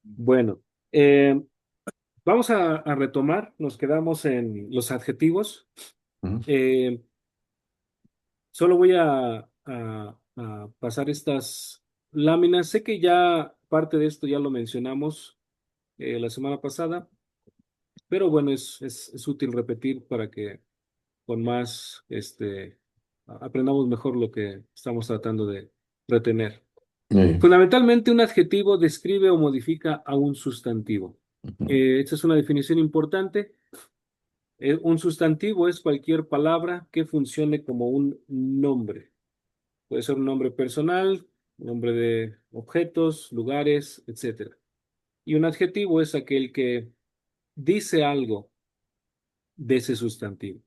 Bueno, vamos a retomar, nos quedamos en los adjetivos. Ujú, Eh, Solo voy a pasar estas láminas. Sé que ya parte de esto ya lo mencionamos la semana pasada, pero bueno, es útil repetir para que con más, aprendamos mejor lo que estamos tratando de retener. bien, Fundamentalmente, un adjetivo describe o modifica a un sustantivo. ujú, Esta es una definición importante. Un sustantivo es cualquier palabra que funcione como un nombre. Puede ser un nombre personal, nombre de objetos, lugares, etcétera. Y un adjetivo es aquel que dice algo de ese sustantivo.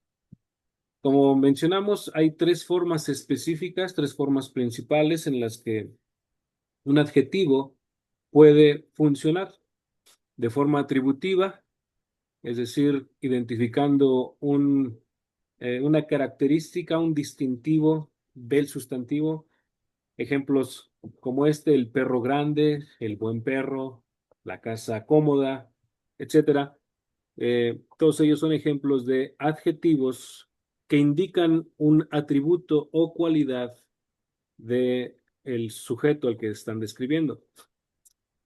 Como mencionamos, hay tres formas específicas, tres formas principales en las que un adjetivo puede funcionar de forma atributiva, es decir, identificando una característica, un distintivo del sustantivo. Ejemplos como el perro grande, el buen perro, la casa cómoda, etcétera. Todos ellos son ejemplos de adjetivos que indican un atributo o cualidad de el sujeto al que están describiendo.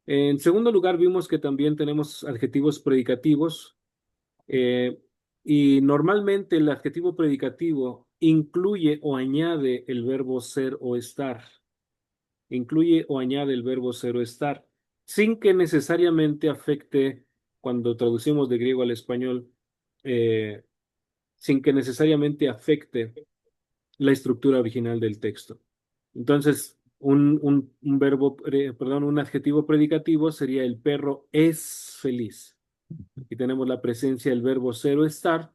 En segundo lugar, vimos que también tenemos adjetivos predicativos. Eh, y normalmente el adjetivo predicativo incluye o añade el verbo ser o estar. Incluye o añade el verbo ser o estar, sin que necesariamente afecte, cuando traducimos de griego al español, eh, sin que necesariamente afecte la estructura original del texto. Entonces, un adjetivo predicativo sería el perro es feliz. Y tenemos la presencia del verbo ser o estar,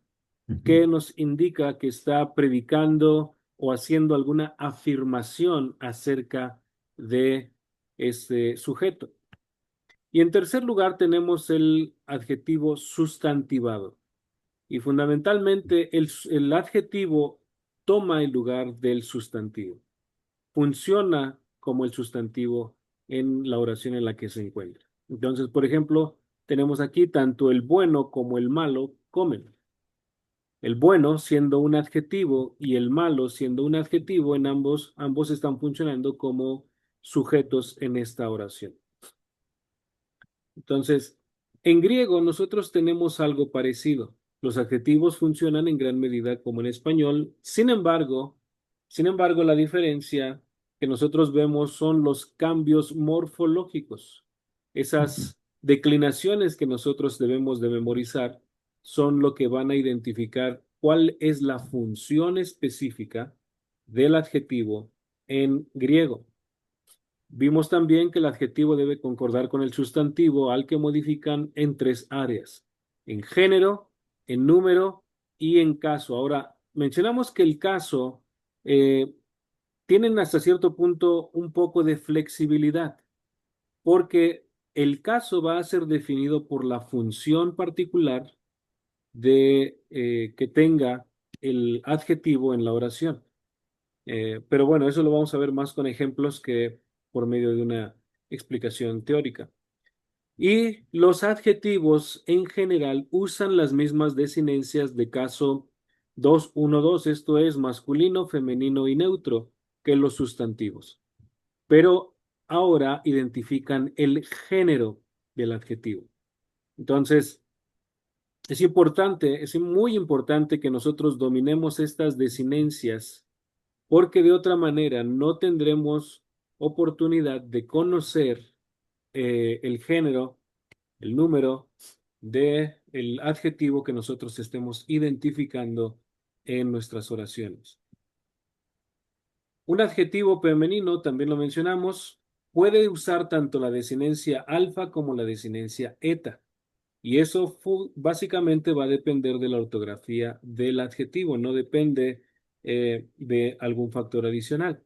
ujú. que nos indica que está predicando o haciendo alguna afirmación acerca de este sujeto. Y en tercer lugar tenemos el adjetivo sustantivado. Y fundamentalmente el adjetivo toma el lugar del sustantivo. Funciona como el sustantivo en la oración en la que se encuentra. Entonces, por ejemplo, tenemos aquí tanto el bueno como el malo comen. El bueno siendo un adjetivo y el malo siendo un adjetivo, ambos están funcionando como sujetos en esta oración. Entonces, en griego nosotros tenemos algo parecido. Los adjetivos funcionan en gran medida como en español. Sin embargo, la diferencia que nosotros vemos son los cambios morfológicos. Esas declinaciones que nosotros debemos de memorizar son lo que van a identificar cuál es la función específica del adjetivo en griego. Vimos también que el adjetivo debe concordar con el sustantivo al que modifican en tres áreas: en género, en número y en caso. Ahora, mencionamos que el caso eh, tienen hasta cierto punto un poco de flexibilidad, porque el caso va a ser definido por la función particular de que tenga el adjetivo en la oración. Pero bueno, eso lo vamos a ver más con ejemplos que por medio de una explicación teórica. Y los adjetivos en general usan las mismas desinencias de caso 212, esto es masculino, femenino y neutro, que los sustantivos. Pero ahora identifican el género del adjetivo. Entonces, es muy importante que nosotros dominemos estas desinencias, porque de otra manera no tendremos oportunidad de conocer el género, el número de el adjetivo que nosotros estemos identificando en nuestras oraciones. Un adjetivo femenino, también lo mencionamos, puede usar tanto la desinencia alfa como la desinencia eta. Y eso básicamente va a depender de la ortografía del adjetivo, no depende de algún factor adicional.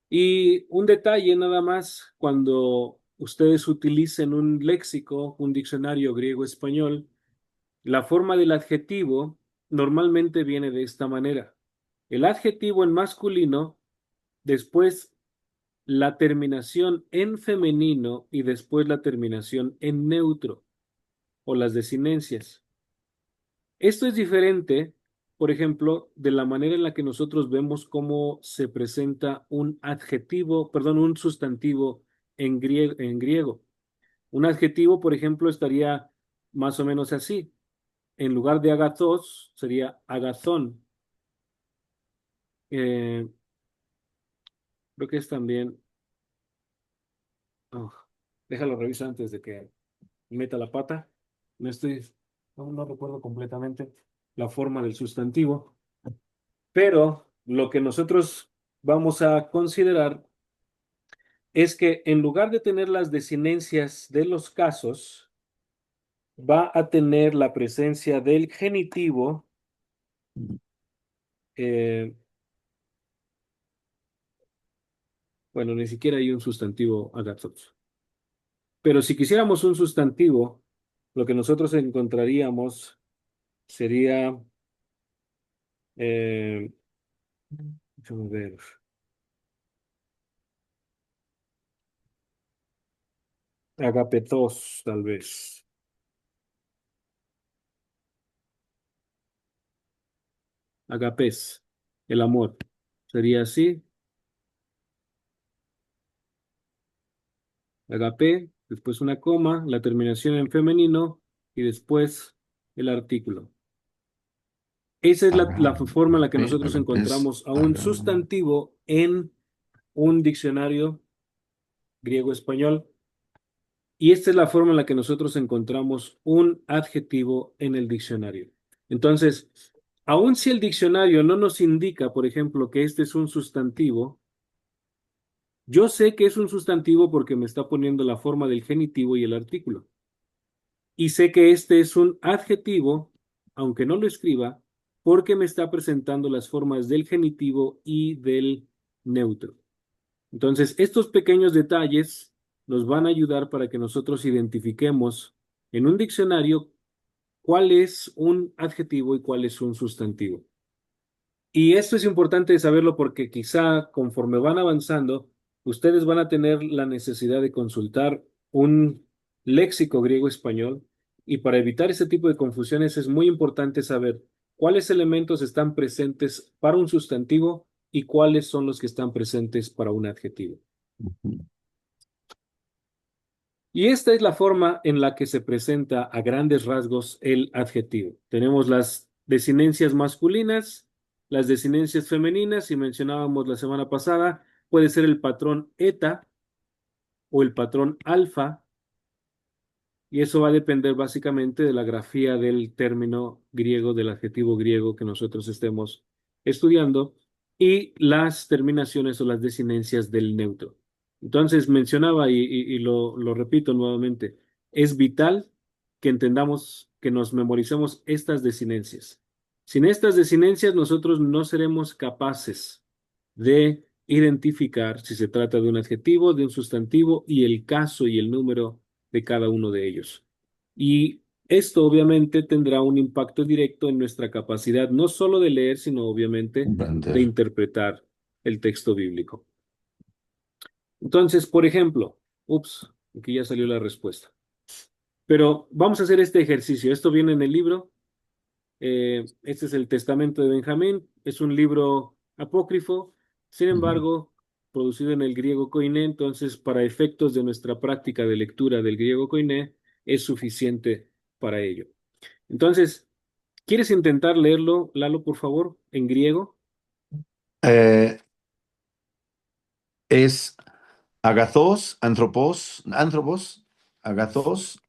Y un detalle nada más, cuando ustedes utilicen un léxico, un diccionario griego-español, la forma del adjetivo normalmente viene de esta manera. El adjetivo en masculino, después la terminación en femenino y después la terminación en neutro o las desinencias. Esto es diferente, por ejemplo, de la manera en la que nosotros vemos cómo se presenta un adjetivo, perdón, un sustantivo en griego. Un adjetivo, por ejemplo, estaría más o menos así. En lugar de agathos, sería agazón. Eh, Creo que es también. Oh, déjalo revisar antes de que meta la pata. No recuerdo completamente la forma del sustantivo, pero lo que nosotros vamos a considerar es que en lugar de tener las desinencias de los casos, va a tener la presencia del genitivo. eh, bueno, ni siquiera hay un sustantivo agathos. Pero si quisiéramos un sustantivo, lo que nosotros encontraríamos sería, eh, déjame ver, agapetos, tal vez. Agapés, el amor. Sería así, agape, después una coma, la terminación en femenino y después el artículo. Esa es la forma en la que Agape, nosotros agapes, encontramos a un sustantivo en un diccionario griego-español. Y esta es la forma en la que nosotros encontramos un adjetivo en el diccionario. Entonces, aun si el diccionario no nos indica, por ejemplo, que este es un sustantivo, yo sé que es un sustantivo porque me está poniendo la forma del genitivo y el artículo. Y sé que este es un adjetivo, aunque no lo escriba, porque me está presentando las formas del genitivo y del neutro. Entonces, estos pequeños detalles nos van a ayudar para que nosotros identifiquemos en un diccionario cuál es un adjetivo y cuál es un sustantivo. Y esto es importante saberlo porque quizá conforme van avanzando, ustedes van a tener la necesidad de consultar un léxico griego-español y para evitar ese tipo de confusiones es muy importante saber cuáles elementos están presentes para un sustantivo y cuáles son los que están presentes para un adjetivo. Y esta es la forma en la que se presenta a grandes rasgos el adjetivo. Tenemos las desinencias masculinas, las desinencias femeninas, y mencionábamos la semana pasada, puede ser el patrón eta o el patrón alfa, y eso va a depender básicamente de la grafía del término griego, del adjetivo griego que nosotros estemos estudiando, y las terminaciones o las desinencias del neutro. Entonces mencionaba y lo repito nuevamente, es vital que entendamos, que nos memoricemos estas desinencias. Sin estas desinencias nosotros no seremos capaces de identificar si se trata de un adjetivo, de un sustantivo y el caso y el número de cada uno de ellos. Y esto obviamente tendrá un impacto directo en nuestra capacidad no solo de leer, sino obviamente de comprender. interpretar el texto bíblico. Entonces, por ejemplo, aquí ya salió la respuesta. Pero vamos a hacer este ejercicio. Esto viene en el libro. Este es el Testamento de Benjamín. Es un libro apócrifo. Sin Ujú. embargo, producido en el griego koiné, entonces para efectos de nuestra práctica de lectura del griego koiné, es suficiente para ello. Entonces, ¿quieres intentar leerlo, Lalo, por favor, en griego? Eh, es agathos, agathos,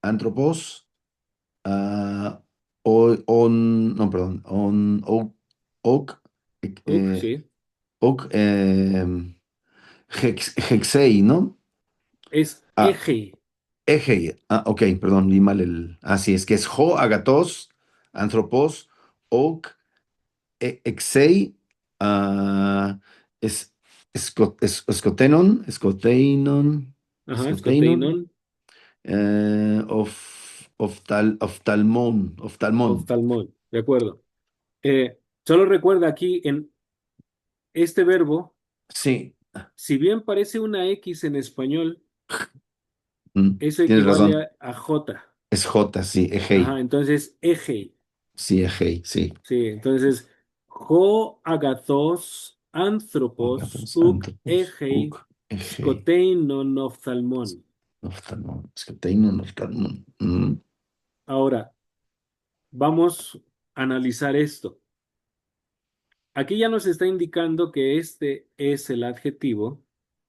anthropos, ah, no, perdón, oc, eh, Sí. oc, hexei, ¿no? Es Ah, eje. Egei. Ah, ok, perdón, vi mal el. Así es que es ho, agathos, anthropos, oc, exei, ah, es, Ajá, escoteinon, escoteinon, oftalmón. oftalmón. De acuerdo. Solo recuerda aquí en este verbo, Sí, si bien parece una X en español, eso Tienes equivale razón. a J. Es J, sí, Ajá, Egei. entonces eje. Sí, Egei, sí. Sí, entonces ho agathos anthropos Agathos, uk Anthropos, egei Uk, Egei. skoteinon ophthalmon. Noftalmón. Es que Teino, Noftalmón. Ahora, vamos a analizar esto. Aquí ya nos está indicando que este es el adjetivo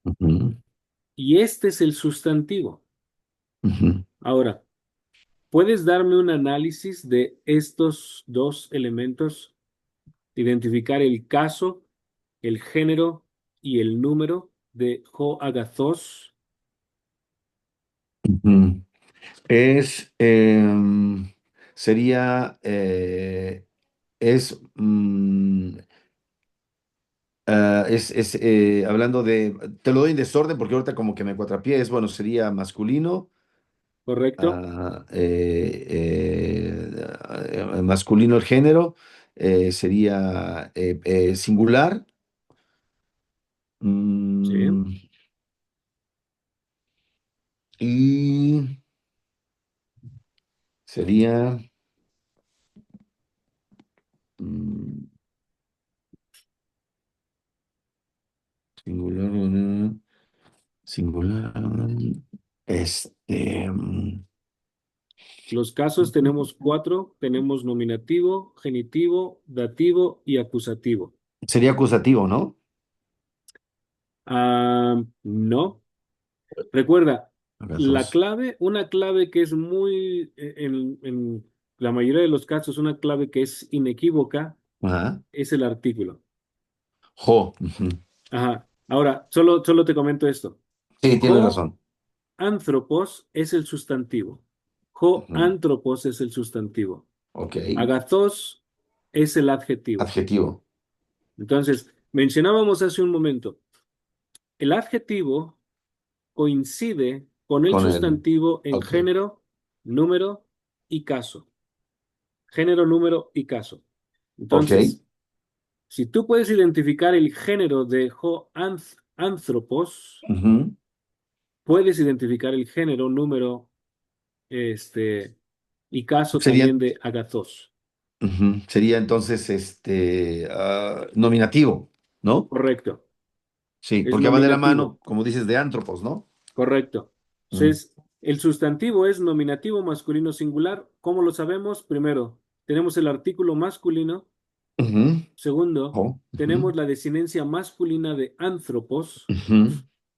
Ujú, y este es el sustantivo. ujú, Ahora, ¿puedes darme un análisis de estos dos elementos? Identificar el caso, el género y el número de ho agathos. ujú. Es, sería, es, hablando de, te lo doy en desorden porque ahorita como que me cuatrapié, es, bueno, sería masculino, ¿Correcto? masculino el género, sería singular, Sí. mm, y sería mm, singular, singular, este, Los casos tenemos cuatro. Tenemos nominativo, genitivo, dativo y acusativo. sería acusativo, ¿no? No. Recuerda, la Agathos. clave, una clave que es muy, en la mayoría de los casos, una clave que es inequívoca, Ajá. es el artículo. Jo. Ujú. Ajá. Ahora, solo te comento esto. Sí, tienes Ho razón. anthropos es el sustantivo. Ho Ujú. anthropos es el sustantivo. Ok. Agathos es el adjetivo. Adjetivo. Entonces, mencionábamos hace un momento, el adjetivo coincide con el Con el. sustantivo en Ok. género, número y caso. Género, número y caso. Ok. Entonces, si tú puedes identificar el género de Ho anthropos, Ujú. puedes identificar el género, número, y caso Sería, también de agathos. ujú, sería entonces nominativo, ¿no? Correcto. Sí, Es porque van de la nominativo. mano, como dices, de ántropos, ¿no? Correcto. Mm. Entonces, el sustantivo es nominativo masculino singular. ¿Cómo lo sabemos? Primero, tenemos el artículo masculino. Ujú. Segundo, Jo. Ujú. tenemos la desinencia masculina de anthropos. Ujú.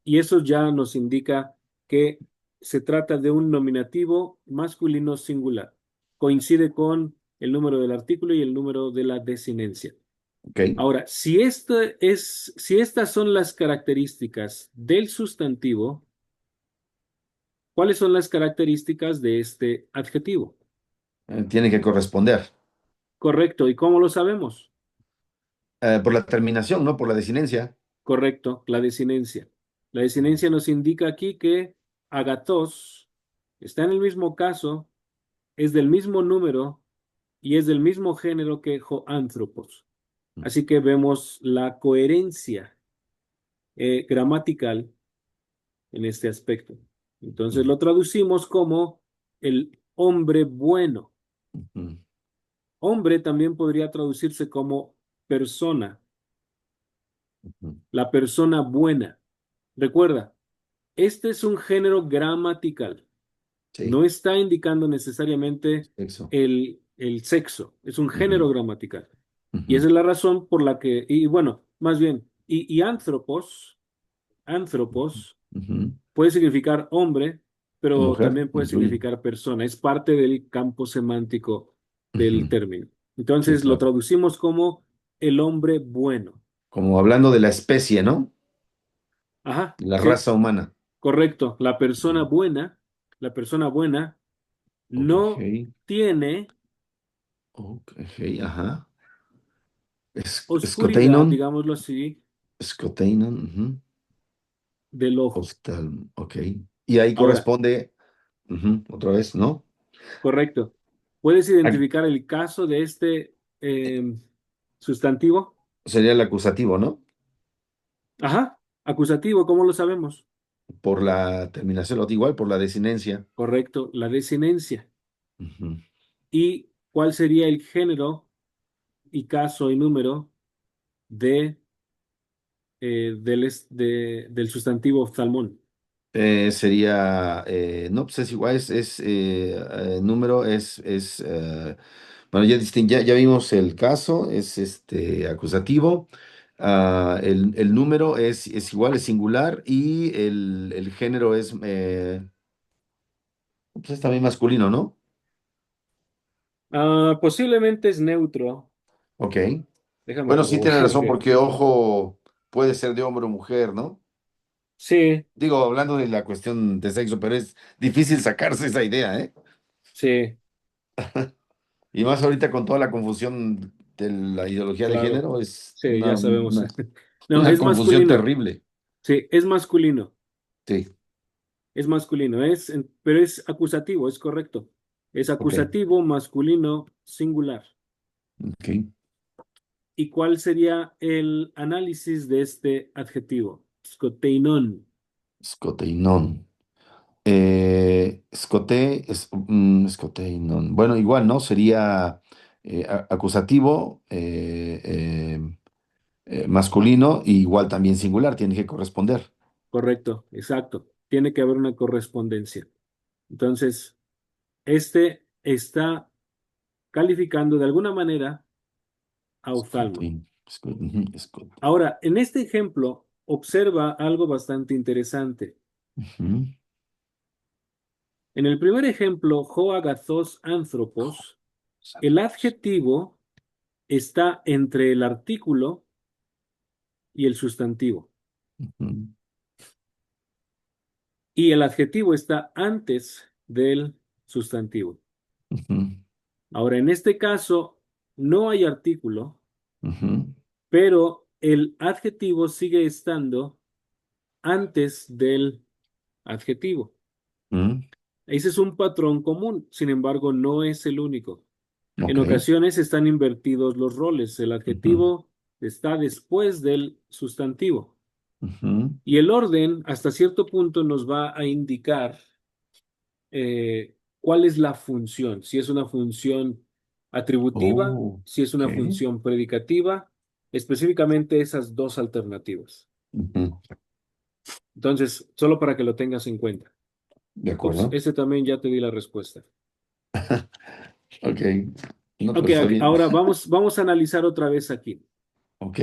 Y eso ya nos indica que se trata de un nominativo masculino singular. Coincide con el número del artículo y el número de la desinencia. Ok. Ahora, si estas son las características del sustantivo, ¿cuáles son las características de este adjetivo? Tiene que corresponder. Correcto. ¿Y cómo lo sabemos? Por la terminación, ¿no? Por la desinencia. Correcto, la desinencia. La desinencia nos indica aquí que agatos está en el mismo caso, es del mismo número y es del mismo género que Hoanthropos. Así que vemos la coherencia gramatical en este aspecto. Entonces lo traducimos como el hombre bueno. Ujú. Hombre también podría traducirse como persona, Ujú. la persona buena. Recuerda, este es un género gramatical. Sí, No está indicando necesariamente eso. el sexo, es un Ujú. género gramatical. Y esa Ujú. es la razón por la que, y bueno, más bien, y anthropos Ujú. puede significar hombre, pero Mujer, también puede incluye. significar persona. Es parte del campo semántico del Ujú. término. Sí, Entonces lo claro. traducimos como el hombre bueno. Como hablando de la especie, ¿no? Ajá, La sí, raza humana. correcto. Ujú. La persona buena Ok, no tiene ok, ajá. oscuridad, Scoteinon, digámoslo así, Scoteinon, ujú. del ojo. Ok. Y ahí Ahora, corresponde, ujú, otra vez, ¿no? correcto. ¿Puedes Ah, identificar el caso de este sustantivo? sería el acusativo, ¿no? Ajá. Acusativo, ¿cómo lo sabemos? Por la terminación, igual por la desinencia. Correcto, la desinencia. Ujú. ¿Y cuál sería el género y caso y número de, del sustantivo oftalmón? Sería, no, pues es igual, número, bueno, ya vimos el caso, es acusativo. El número es igual, es singular, y el género pues es también masculino, ¿no? Posiblemente es neutro. Ok. Déjame Bueno, sí tiene corroborar razón, que porque ojo puede ser de hombre o mujer, ¿no? sí, Digo, hablando de la cuestión de sexo, pero es difícil sacarse esa idea, ¿eh? sí, Y más ahorita con toda la confusión de la ideología de claro. género, es Sí, ya sabemos. No, una es confusión masculino. terrible. Sí, es masculino. Sí, Es masculino. Pero es acusativo, es correcto. Es ok, acusativo masculino singular. ok. ¿Y cuál sería el análisis de este adjetivo? Scoteinon. Scoteinon. Scoteinon. Bueno, igual, ¿no? Sería acusativo, masculino, y igual también singular, tiene que corresponder. Correcto, exacto. Tiene que haber una correspondencia. Entonces, este está calificando de alguna manera a oftalmo. Scot- Ahora, en este ejemplo, observa algo bastante interesante. ujú, En el primer ejemplo, ho agathos anthropos, el adjetivo está entre el artículo y el sustantivo. ujú, Y el adjetivo está antes del sustantivo. ujú, Ahora, en este caso, no hay artículo, ujú, pero el adjetivo sigue estando antes del adjetivo. ujú, Ese es un patrón común, sin embargo, no es el único. En ok. ocasiones están invertidos los roles. El Ujú, adjetivo está después del sustantivo. ujú. Y el orden, hasta cierto punto, nos va a indicar cuál es la función. Si es una función atributiva, Oh, si es una ok. función predicativa, específicamente esas dos alternativas. Ujú, Entonces, solo para que lo tengas en cuenta. de Ups, acuerdo. ese también ya te di la respuesta. Ok. No, Ok, pues está bien. ahora vamos a analizar otra vez aquí. Ok.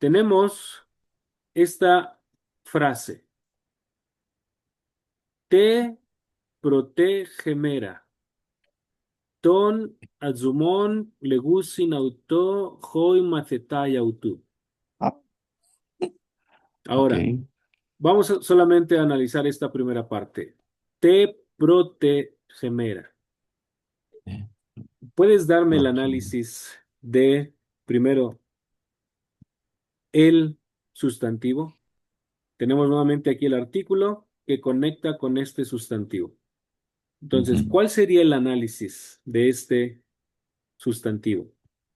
Tenemos esta frase. Te protegemera. Ton azumon legusin auto hoi macetai autu. Ah, ok. Ahora, solamente a analizar esta primera parte. Te protegemera. Eh, ¿Puedes darme el protein. análisis de, primero, el sustantivo? Tenemos nuevamente aquí el artículo que conecta con este sustantivo. Entonces, Ujú. ¿cuál sería el análisis de este sustantivo?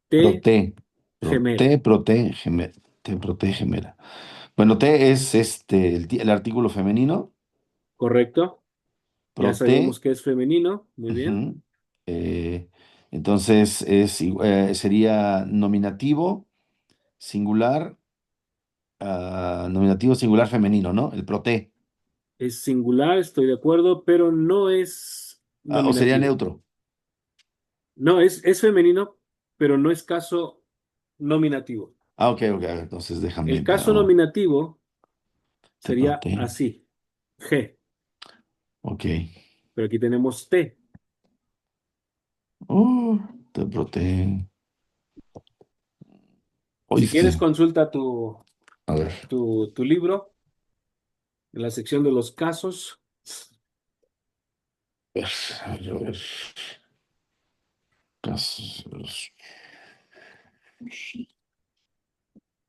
Te Prote. gemera, Te protege, mera. Bueno, te es el artículo femenino. ¿correcto? Ya sabemos Prote. que es femenino, muy bien. Ujú. Eh, entonces sería nominativo, singular, nominativo singular femenino, ¿no? El prote. Es singular, estoy de acuerdo, pero no es O sería nominativo. neutro. No, es femenino, pero no es caso nominativo. Ok, ok. Entonces El déjame. caso nominativo Te sería prote. así, G, Ok. pero aquí tenemos T. Oh, te prote. Si quieres, Oíste. consulta A ver. tu libro en la sección de los casos. A ver. Casos.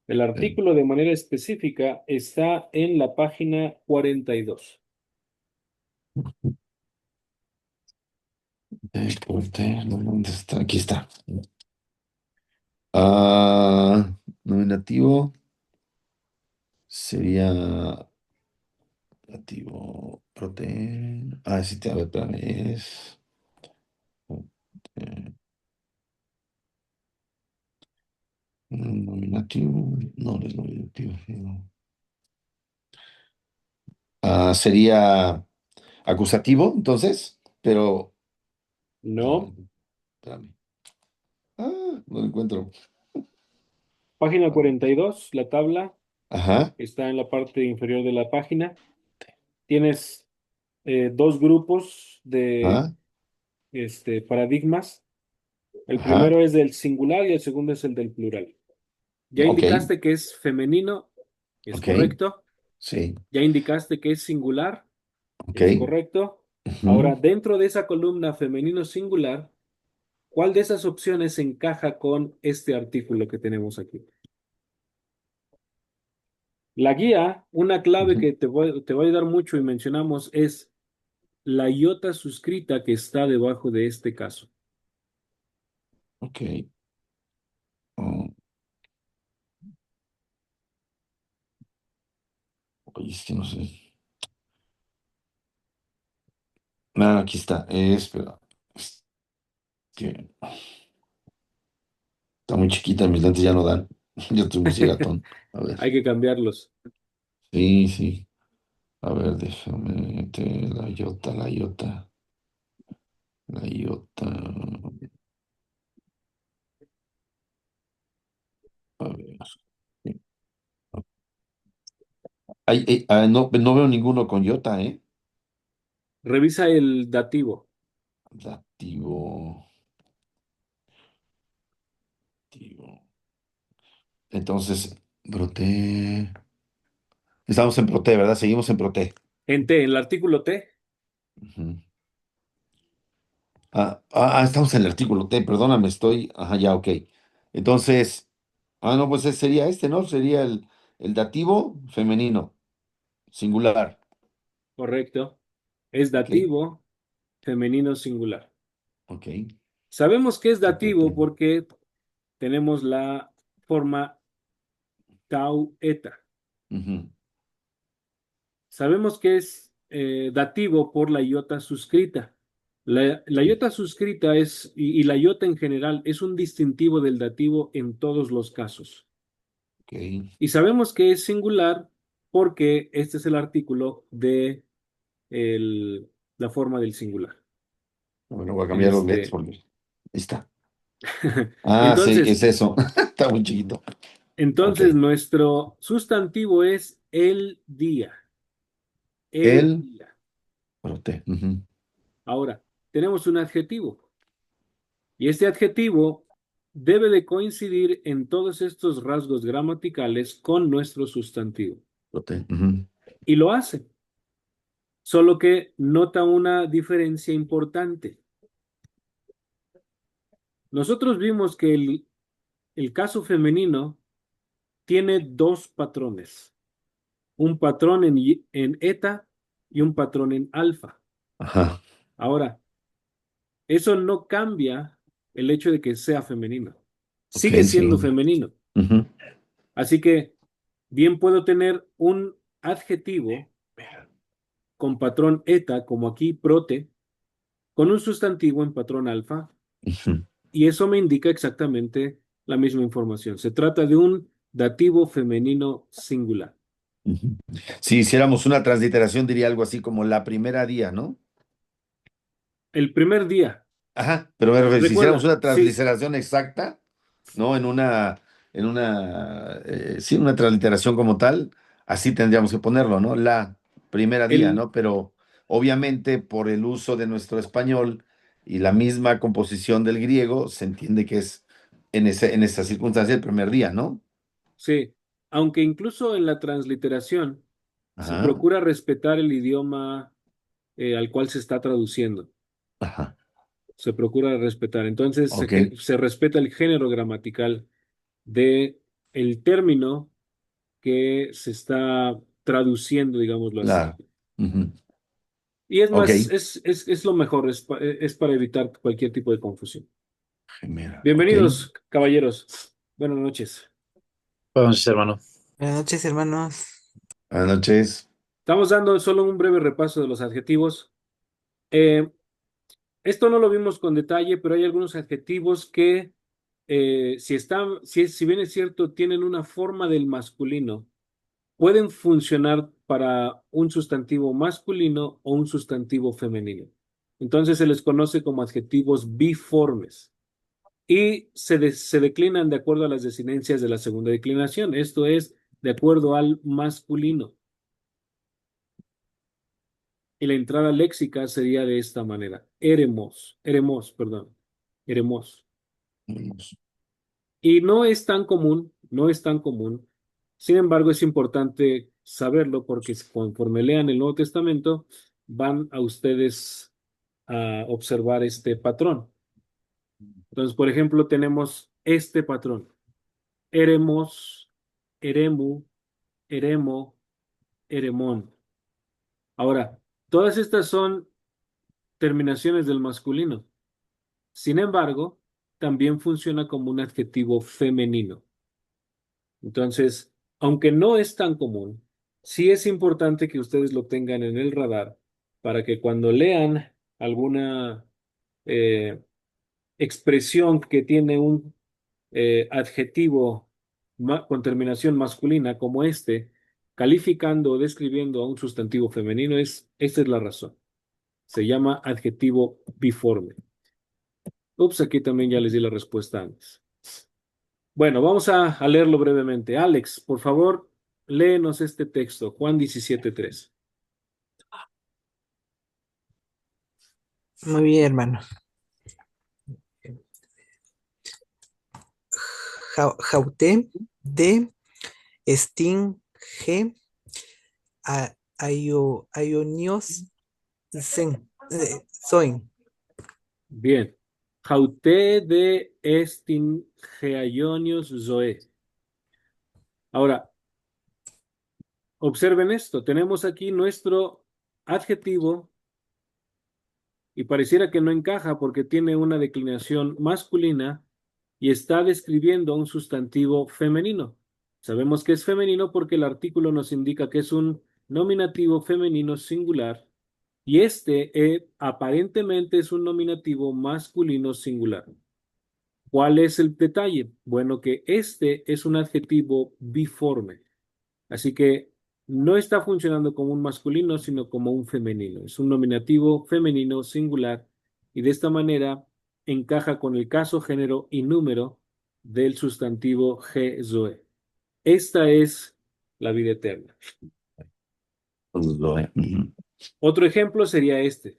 El Eh, artículo de manera específica está en la página 42. ¿Dónde está? Aquí está. Ah, nominativo, Sería dativo, sí, a ver, espérame, eh, nominativo, no es nominativo. No. Sería acusativo, entonces, pero, No. espérame, espérame. No lo encuentro. Página 42, la tabla Ajá, está en la parte inferior de la página. Tienes dos grupos de ajá, paradigmas. El ajá, primero es del singular y el segundo es el del plural. Ya ok, indicaste que es femenino, es ok, correcto. sí, Ya indicaste que es singular, ok, es correcto. ujú, Ahora, dentro de esa columna femenino singular, ¿cuál de esas opciones encaja con este artículo que tenemos aquí? La guía, una clave ujú, que te voy a ayudar mucho y mencionamos es la iota suscrita que está debajo de este caso. ok, oh, oye, es que no sé. Aquí está, espera, es que está muy chiquita, mis lentes ya no dan. Yo estoy muy ciegatón. A ver, Hay que cambiarlos. sí, sí. A ver, déjame meter la iota. A ver. No veo ninguno con iota, ¿eh? Revisa el dativo. Dativo, dativo. Entonces, broté. Estamos en proté, ¿verdad? Seguimos en proté. En T, en el artículo T, Ujú. Estamos en el artículo T, perdóname, estoy. Ajá, ya, ok. Entonces, no, pues sería este, ¿no? Sería el dativo femenino, singular. correcto. Es Ok, dativo femenino singular. ok. Sabemos que es Está proté. dativo porque tenemos la forma tau eta. Ujú, Sabemos que es dativo por la iota suscrita. La sí, iota suscrita y la iota en general, es un distintivo del dativo en todos los casos. ok. Y sabemos que es singular porque este es el artículo de la forma del singular. Bueno, voy a cambiar los lentes Este, porque. Ahí está. Sí, entonces, es eso. Está muy chiquito. Ok. nuestro sustantivo es el día. El El día. proté. Ujú, Ahora, tenemos un adjetivo. Y este adjetivo debe de coincidir en todos estos rasgos gramaticales con nuestro sustantivo. proté. Ujú, Y lo hace, solo que nota una diferencia importante. Nosotros vimos que el caso femenino tiene dos patrones, un patrón en eta y un patrón en alfa. ajá. Ahora, eso no cambia el hecho de que sea femenino. Ok, Sigue siendo sí. femenino. Ujú. Así que bien puedo tener un adjetivo con patrón eta, como aquí prote, con un sustantivo en patrón alfa, Ujú, y eso me indica exactamente la misma información. Se trata de un dativo femenino singular. ujú. Si hiciéramos una transliteración, diría algo así como la primera día, ¿no? El primer día, Ajá, pero me refiero, si hiciéramos recuerda, una sí, transliteración exacta, ¿no? Sí, una transliteración como tal, así tendríamos que ponerlo, ¿no? La primera día, el, ¿no? Pero obviamente por el uso de nuestro español y la misma composición del griego, se entiende que es en esa circunstancia el primer día, ¿no? sí, aunque incluso en la transliteración se Ajá, procura respetar el idioma al cual se está traduciendo. ajá, Se procura respetar. Entonces ok, se respeta el género gramatical de el término que se está traduciendo, digámoslo así. claro. Ujú, Y es ok, más, es lo mejor, es para evitar cualquier tipo de confusión. mira, ok. Bienvenidos, caballeros. Buenas noches. Buenas noches, hermano. Buenas noches, hermanos. Buenas noches. Estamos dando solo un breve repaso de los adjetivos. Eh, Esto no lo vimos con detalle, pero hay algunos adjetivos que, si bien es cierto, tienen una forma del masculino, pueden funcionar para un sustantivo masculino o un sustantivo femenino. Entonces se les conoce como adjetivos biformes y se declinan de acuerdo a las desinencias de la segunda declinación. Esto es, de acuerdo al masculino. Y la entrada léxica sería de esta manera. Perdón, eremos. Y no es tan común, no es tan común. Sin embargo, es importante saberlo porque conforme lean el Nuevo Testamento, van a ustedes a observar este patrón. Entonces, por ejemplo, tenemos este patrón. Eremos, eremu, eremo, eremón. Ahora, todas estas son terminaciones del masculino. Sin embargo, también funciona como un adjetivo femenino. Entonces, aunque no es tan común, sí es importante que ustedes lo tengan en el radar para que cuando lean alguna eh, expresión que tiene un adjetivo con terminación masculina como este, calificando o describiendo a un sustantivo femenino, esta es la razón. Se llama adjetivo biforme. Ups, aquí también ya les di la respuesta antes. Bueno, vamos a leerlo brevemente. Alex, por favor, léenos este texto, Juan 17:3. Muy bien, hermano. Jauté de Sting G Aionios Soin. Bien. Jauté de estin geaionios zoe. Ahora, observen esto. Tenemos aquí nuestro adjetivo y pareciera que no encaja porque tiene una declinación masculina y está describiendo a un sustantivo femenino. Sabemos que es femenino porque el artículo nos indica que es un nominativo femenino singular y este aparentemente es un nominativo masculino singular. ¿Cuál es el detalle? Bueno, que este es un adjetivo biforme, así que no está funcionando como un masculino, sino como un femenino. Es un nominativo femenino singular y de esta manera encaja con el caso, género y número del sustantivo Zoe. Esta es la vida eterna. Ujú. Otro ejemplo sería este.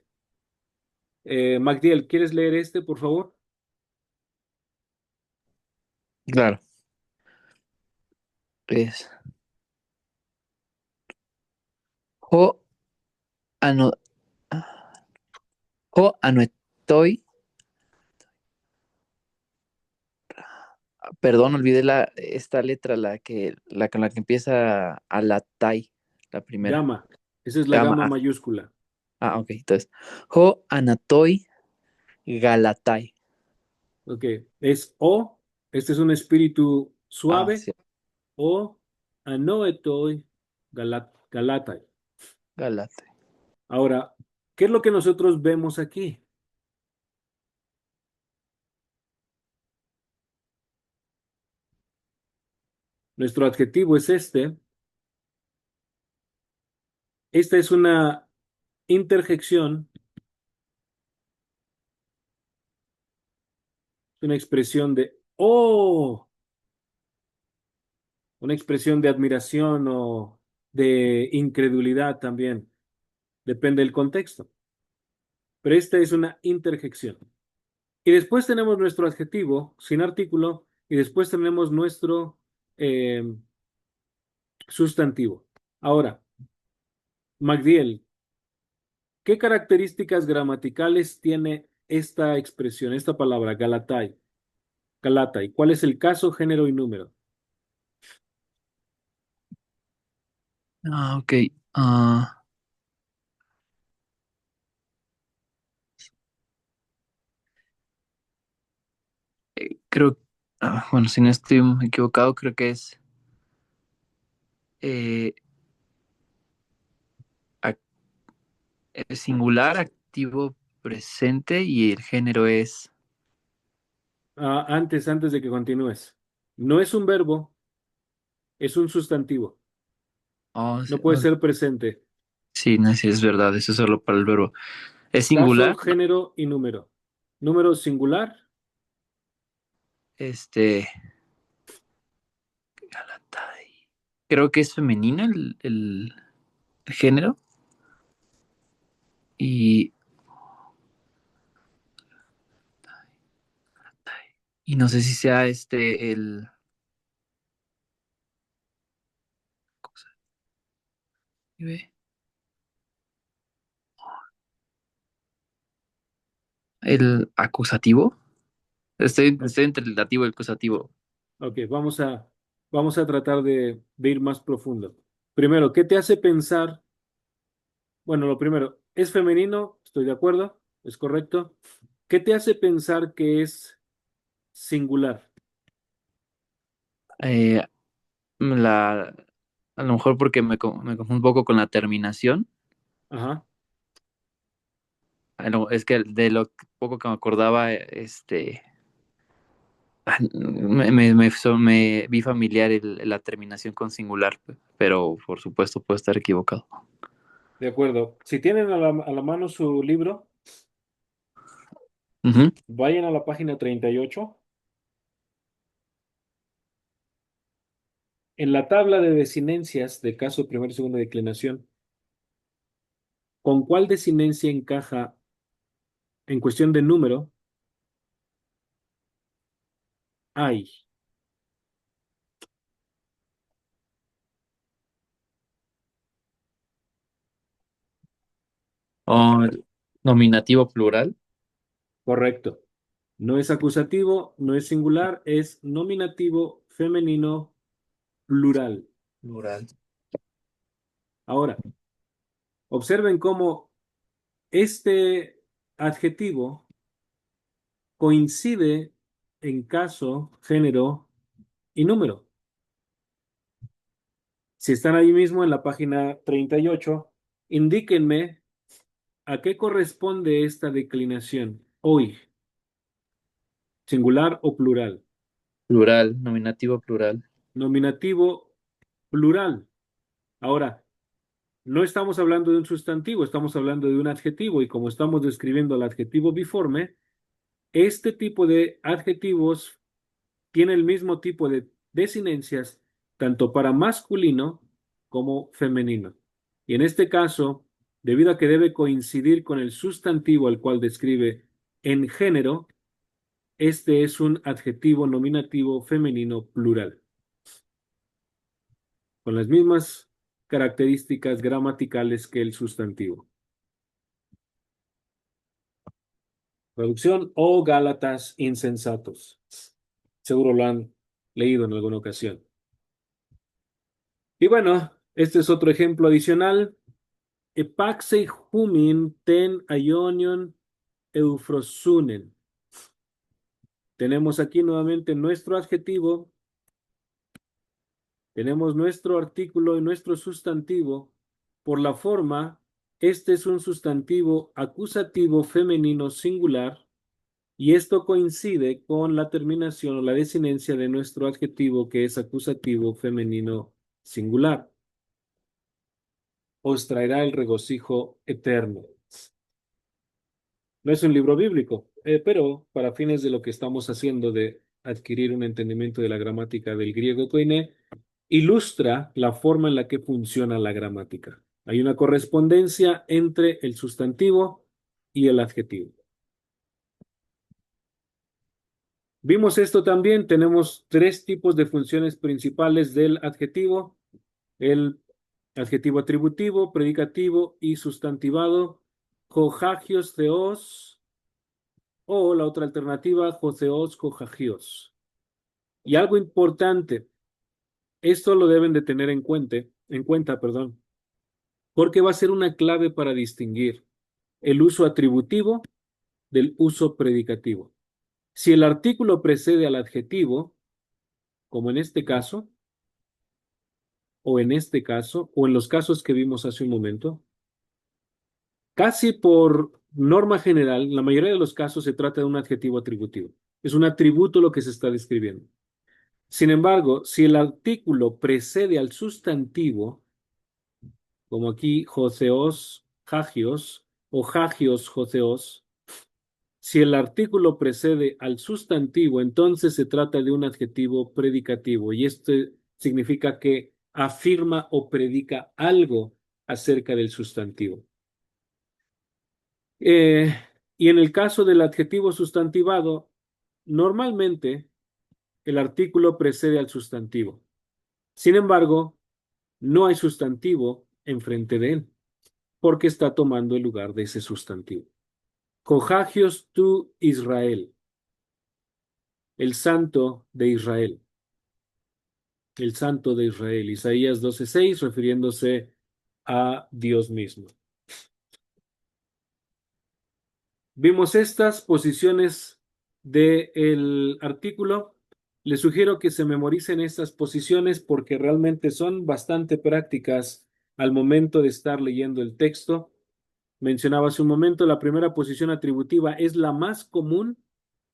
Magdiel, ¿quieres leer este, por favor? Claro. Es Ho ano, Ho anuetoi. Perdón, olvidé esta letra, la con la que empieza a la tai, la primera. Gama. Esa es la Gama. gama mayúscula. Ok. Entonces, Ho anatoi galatai. Ok. Es o. Este es un espíritu suave. Sí, O anoetoi galatai. galatai. Ahora, ¿qué es lo que nosotros vemos aquí? Nuestro adjetivo es este. Esta es una interjección, una expresión de oh, una expresión de admiración o de incredulidad también. Depende del contexto. Pero esta es una interjección. Y después tenemos nuestro adjetivo sin artículo y después tenemos nuestro eh, sustantivo. Ahora, Magdiel, ¿qué características gramaticales tiene esta expresión, esta palabra, Galatai? Galatai. ¿Cuál es el caso, género y número? Ok. Ah, creo, bueno, si no estoy equivocado, creo que es eh, Es singular, activo, presente y el género es... Antes de que continúes. No es un verbo, es un sustantivo. Oh, No puede ser presente. sí, no, sí, es verdad, eso es solo para el verbo. ¿Es Caso, singular? género y número. Número singular, Este, creo que es femenina el género y, y no sé si sea el acusativo. Estoy entre el dativo y el acusativo. ok, vamos a tratar de ir más profundo. Primero, ¿qué te hace pensar? Bueno, lo primero, ¿es femenino? Estoy de acuerdo, es correcto. ¿Qué te hace pensar que es singular? Eh, la, a lo mejor porque me confundo un poco con la terminación. Ajá, Es que de lo poco que me acordaba, me vi familiar la terminación con singular, pero por supuesto puedo estar equivocado. de acuerdo. Si tienen a la mano su libro, Ujú. vayan a la página 38. En la tabla de desinencias de caso primera y segunda declinación, ¿con cuál desinencia encaja en cuestión de número? Hay. Oh, nominativo plural. Correcto. No es acusativo, no es singular, es nominativo femenino plural. Plural. Ahora, observen cómo este adjetivo coincide en caso, género y número. Si están ahí mismo en la página 38, indíquenme a qué corresponde esta declinación hoy, singular o plural. Plural, nominativo plural. Nominativo plural. Ahora, no estamos hablando de un sustantivo, estamos hablando de un adjetivo y como estamos describiendo el adjetivo biforme, este tipo de adjetivos tiene el mismo tipo de desinencias tanto para masculino como femenino. Y en este caso, debido a que debe coincidir con el sustantivo al cual describe en género, este es un adjetivo nominativo femenino plural, con las mismas características gramaticales que el sustantivo. Traducción o Gálatas insensatos. Seguro lo han leído en alguna ocasión. Y bueno, este es otro ejemplo adicional. Epaxei humin ten aionion eufrosunen. Tenemos aquí nuevamente nuestro adjetivo, tenemos nuestro artículo y nuestro sustantivo. Por la forma, este es un sustantivo acusativo femenino singular y esto coincide con la terminación o la desinencia de nuestro adjetivo que es acusativo femenino singular. Os traerá el regocijo eterno. No es un libro bíblico, pero para fines de lo que estamos haciendo de adquirir un entendimiento de la gramática del griego koiné, ilustra la forma en la que funciona la gramática. Hay una correspondencia entre el sustantivo y el adjetivo. Vimos esto también, tenemos tres tipos de funciones principales del adjetivo, el adjetivo atributivo, predicativo y sustantivado, cohagios theos, o la otra alternativa, joseos cohagios. Y algo importante, esto lo deben de tener en cuenta, perdón, porque va a ser una clave para distinguir el uso atributivo del uso predicativo. Si el artículo precede al adjetivo, como en este caso, o en este caso, o en los casos que vimos hace un momento, Casi por norma general, en la mayoría de los casos se trata de un adjetivo atributivo. Es un atributo lo que se está describiendo. Sin embargo, si el artículo precede al sustantivo, como aquí Joseos, Hagios o Hagios, Joseos, si el artículo precede al sustantivo, entonces se trata de un adjetivo predicativo y esto significa que afirma o predica algo acerca del sustantivo. Eh, y en el caso del adjetivo sustantivado, normalmente el artículo precede al sustantivo. Sin embargo, no hay sustantivo enfrente de él, porque está tomando el lugar de ese sustantivo. Cojagios tu Israel, el santo de Israel, el santo de Israel. Isaías 12:6, refiriéndose a Dios mismo. Vimos estas posiciones del artículo. Les sugiero que se memoricen estas posiciones porque realmente son bastante prácticas al momento de estar leyendo el texto. Mencionaba hace un momento, la primera posición atributiva es la más común,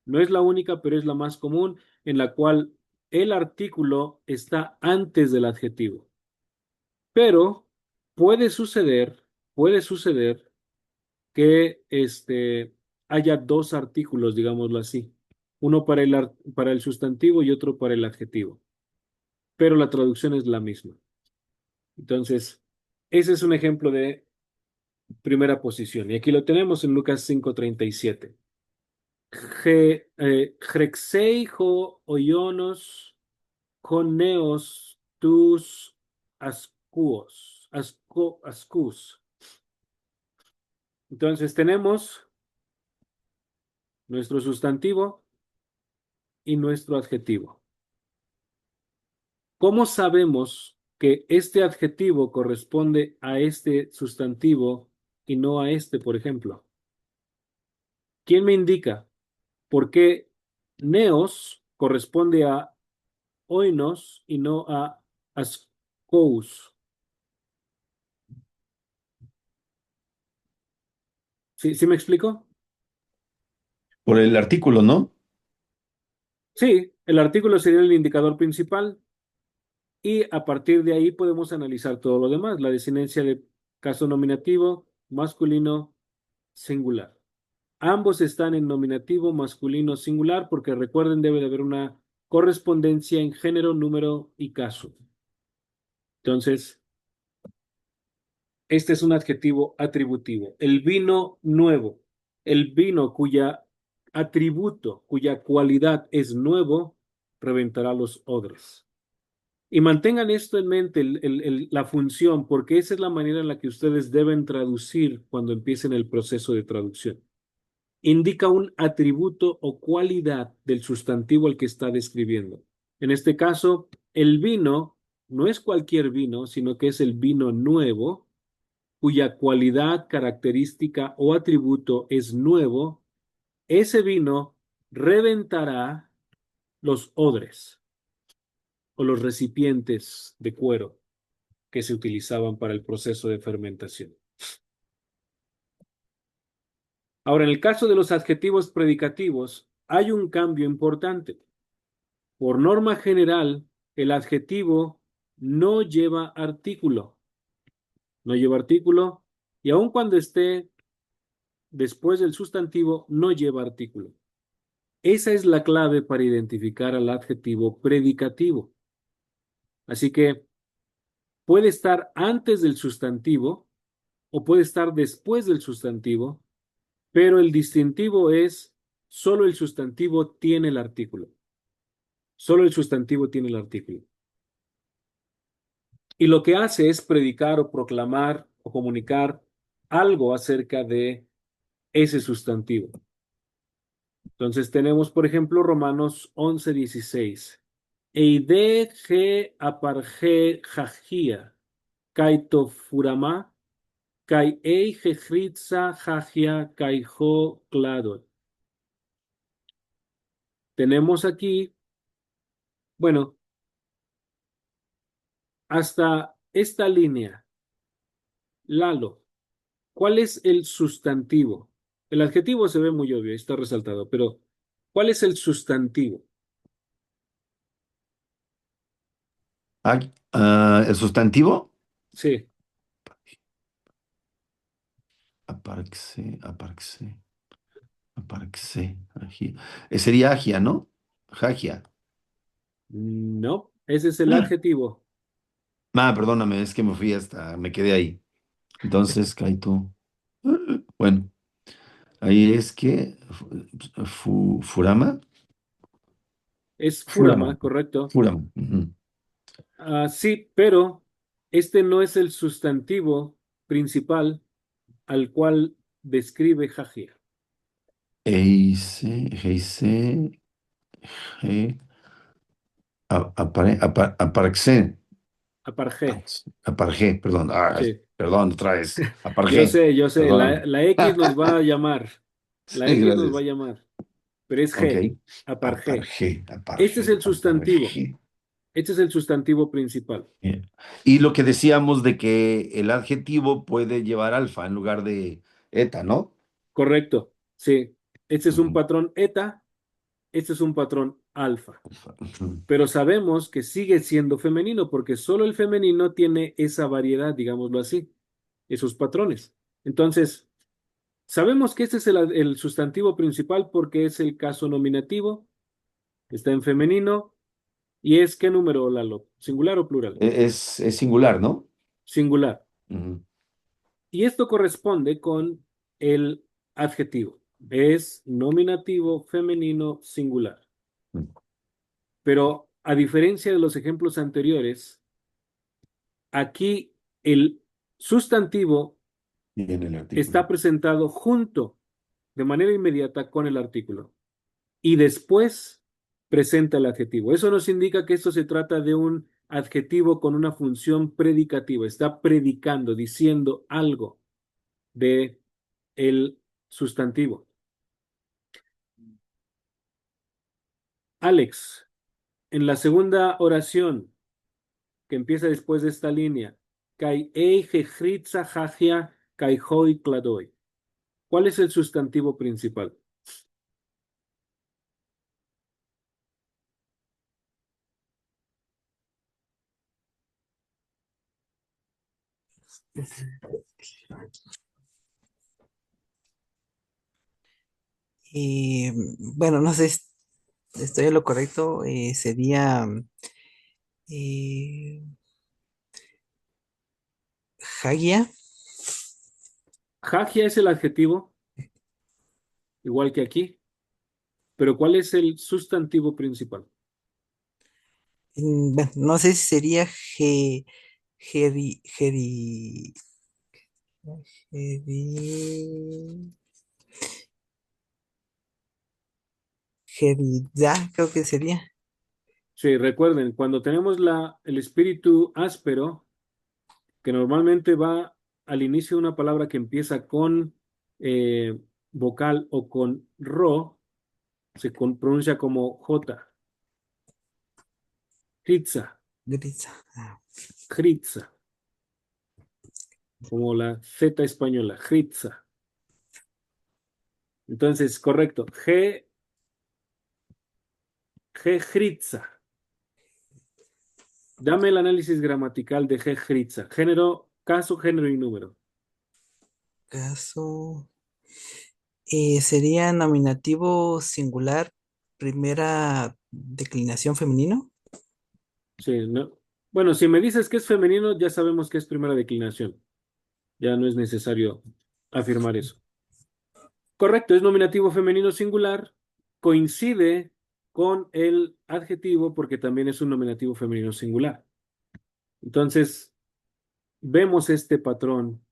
no es la única, pero es la más común, en la cual el artículo está antes del adjetivo. Pero puede suceder que haya dos artículos, digámoslo así, uno para el sustantivo y otro para el adjetivo, pero la traducción es la misma. Entonces, ese es un ejemplo de primera posición. Y aquí lo tenemos en Lucas 5:37. Jrexei jo oionos joneos tus ascus. Entonces tenemos nuestro sustantivo y nuestro adjetivo. ¿Cómo sabemos que este adjetivo corresponde a este sustantivo y no a este, por ejemplo? ¿Quién me indica por qué neos corresponde a oinos y no a ascous? ¿Sí me explico? Por el artículo, ¿no? Sí, el artículo sería el indicador principal y a partir de ahí podemos analizar todo lo demás, la desinencia de caso nominativo, masculino, singular. Ambos están en nominativo masculino singular porque recuerden debe de haber una correspondencia en género, número y caso. Entonces, este es un adjetivo atributivo. El vino nuevo, el vino cuya atributo, cuya cualidad es nuevo, reventará los odres. Y mantengan esto en mente, la función, porque esa es la manera en la que ustedes deben traducir cuando empiecen el proceso de traducción. Indica un atributo o cualidad del sustantivo al que está describiendo. En este caso, el vino no es cualquier vino, sino que es el vino nuevo, cuya cualidad, característica o atributo es nuevo. Ese vino reventará los odres o los recipientes de cuero que se utilizaban para el proceso de fermentación. Ahora, en el caso de los adjetivos predicativos, hay un cambio importante. Por norma general, el adjetivo no lleva artículo. No lleva artículo y aun cuando esté después del sustantivo, no lleva artículo. Esa es la clave para identificar al adjetivo predicativo. Así que puede estar antes del sustantivo o puede estar después del sustantivo, pero el distintivo es solo el sustantivo tiene el artículo. Solo el sustantivo tiene el artículo. Y lo que hace es predicar o proclamar o comunicar algo acerca de ese sustantivo. Entonces tenemos, por ejemplo, Romanos 11:16. Eide ge aparge jagia, kaito furama, kai ei jehritza jagia kaijo cladot. Tenemos aquí, bueno, hasta esta línea, Lalo. ¿Cuál es el sustantivo? El adjetivo se ve muy obvio, está resaltado, pero ¿cuál es el sustantivo? El sustantivo. Sí, Aparece, aparece, aparece. Sería agia, ¿no? Jagia. no, ese es el adjetivo. Perdóname, es que me fui me quedé ahí. Entonces, Kaito. Bueno, ahí es que Furama. Es Furama. Furama, correcto. Furama. Ujú. Ah, sí, pero este no es el sustantivo principal al cual describe Jagia. Eise, Heise, He, Aparece. Apargé. Aparejé, perdón. Sí, Perdón, otra vez. Aparejé, yo sé, perdón. la X nos va a llamar. La Sí, X nos va a gracias. llamar, pero es Ok. G, apargé. Aparejé, Este es aparejé, el sustantivo. aparejé. Este es el sustantivo principal. Bien. Y lo que decíamos de que el adjetivo puede llevar alfa en lugar de eta, ¿no? Correcto. Sí. Este es un Ujú. patrón eta, este es un patrón alfa. Alfa. Ujú. Pero sabemos que sigue siendo femenino porque solo el femenino tiene esa variedad, digámoslo así, esos patrones. Entonces, sabemos que este es el sustantivo principal porque es el caso nominativo, está en femenino y es ¿qué número, Lalo? ¿Singular o plural? Es singular, ¿no? Singular. Ujú. Y esto corresponde con el adjetivo. Es nominativo femenino singular. Pero a diferencia de los ejemplos anteriores, aquí el sustantivo Y en el está artículo. presentado junto, de manera inmediata, con el artículo. Y después presenta el adjetivo. Eso nos indica que esto se trata de un adjetivo con una función predicativa. Está predicando, diciendo algo de el sustantivo. Alex, en la segunda oración que empieza después de esta línea, kai eige jritza hagia kai hoi kladoi. ¿Cuál es el sustantivo principal? Bueno, no sé si estoy en lo correcto, sería eh, Hagia. Hagia es el adjetivo, igual que aquí, pero ¿cuál es el sustantivo principal? Bueno, no sé si sería Gedi, Gedi, Gedi- Gedida, creo que sería. Sí, recuerden, cuando tenemos el espíritu áspero, que normalmente va al inicio de una palabra que empieza con eh, vocal o con ro, pronuncia como J, Jitsa, Geditza. Ah, Jritza, como la Z española, Jritza. Entonces, correcto, Jritza. Dame el análisis gramatical de Jritza. Género, caso, género y número. caso. Sería nominativo singular, primera declinación femenino. Sí, no. Bueno, si me dices que es femenino, ya sabemos que es primera declinación. Ya no es necesario afirmar eso. Correcto, es nominativo femenino singular, coincide con el adjetivo porque también es un nominativo femenino singular. Entonces, vemos este patrón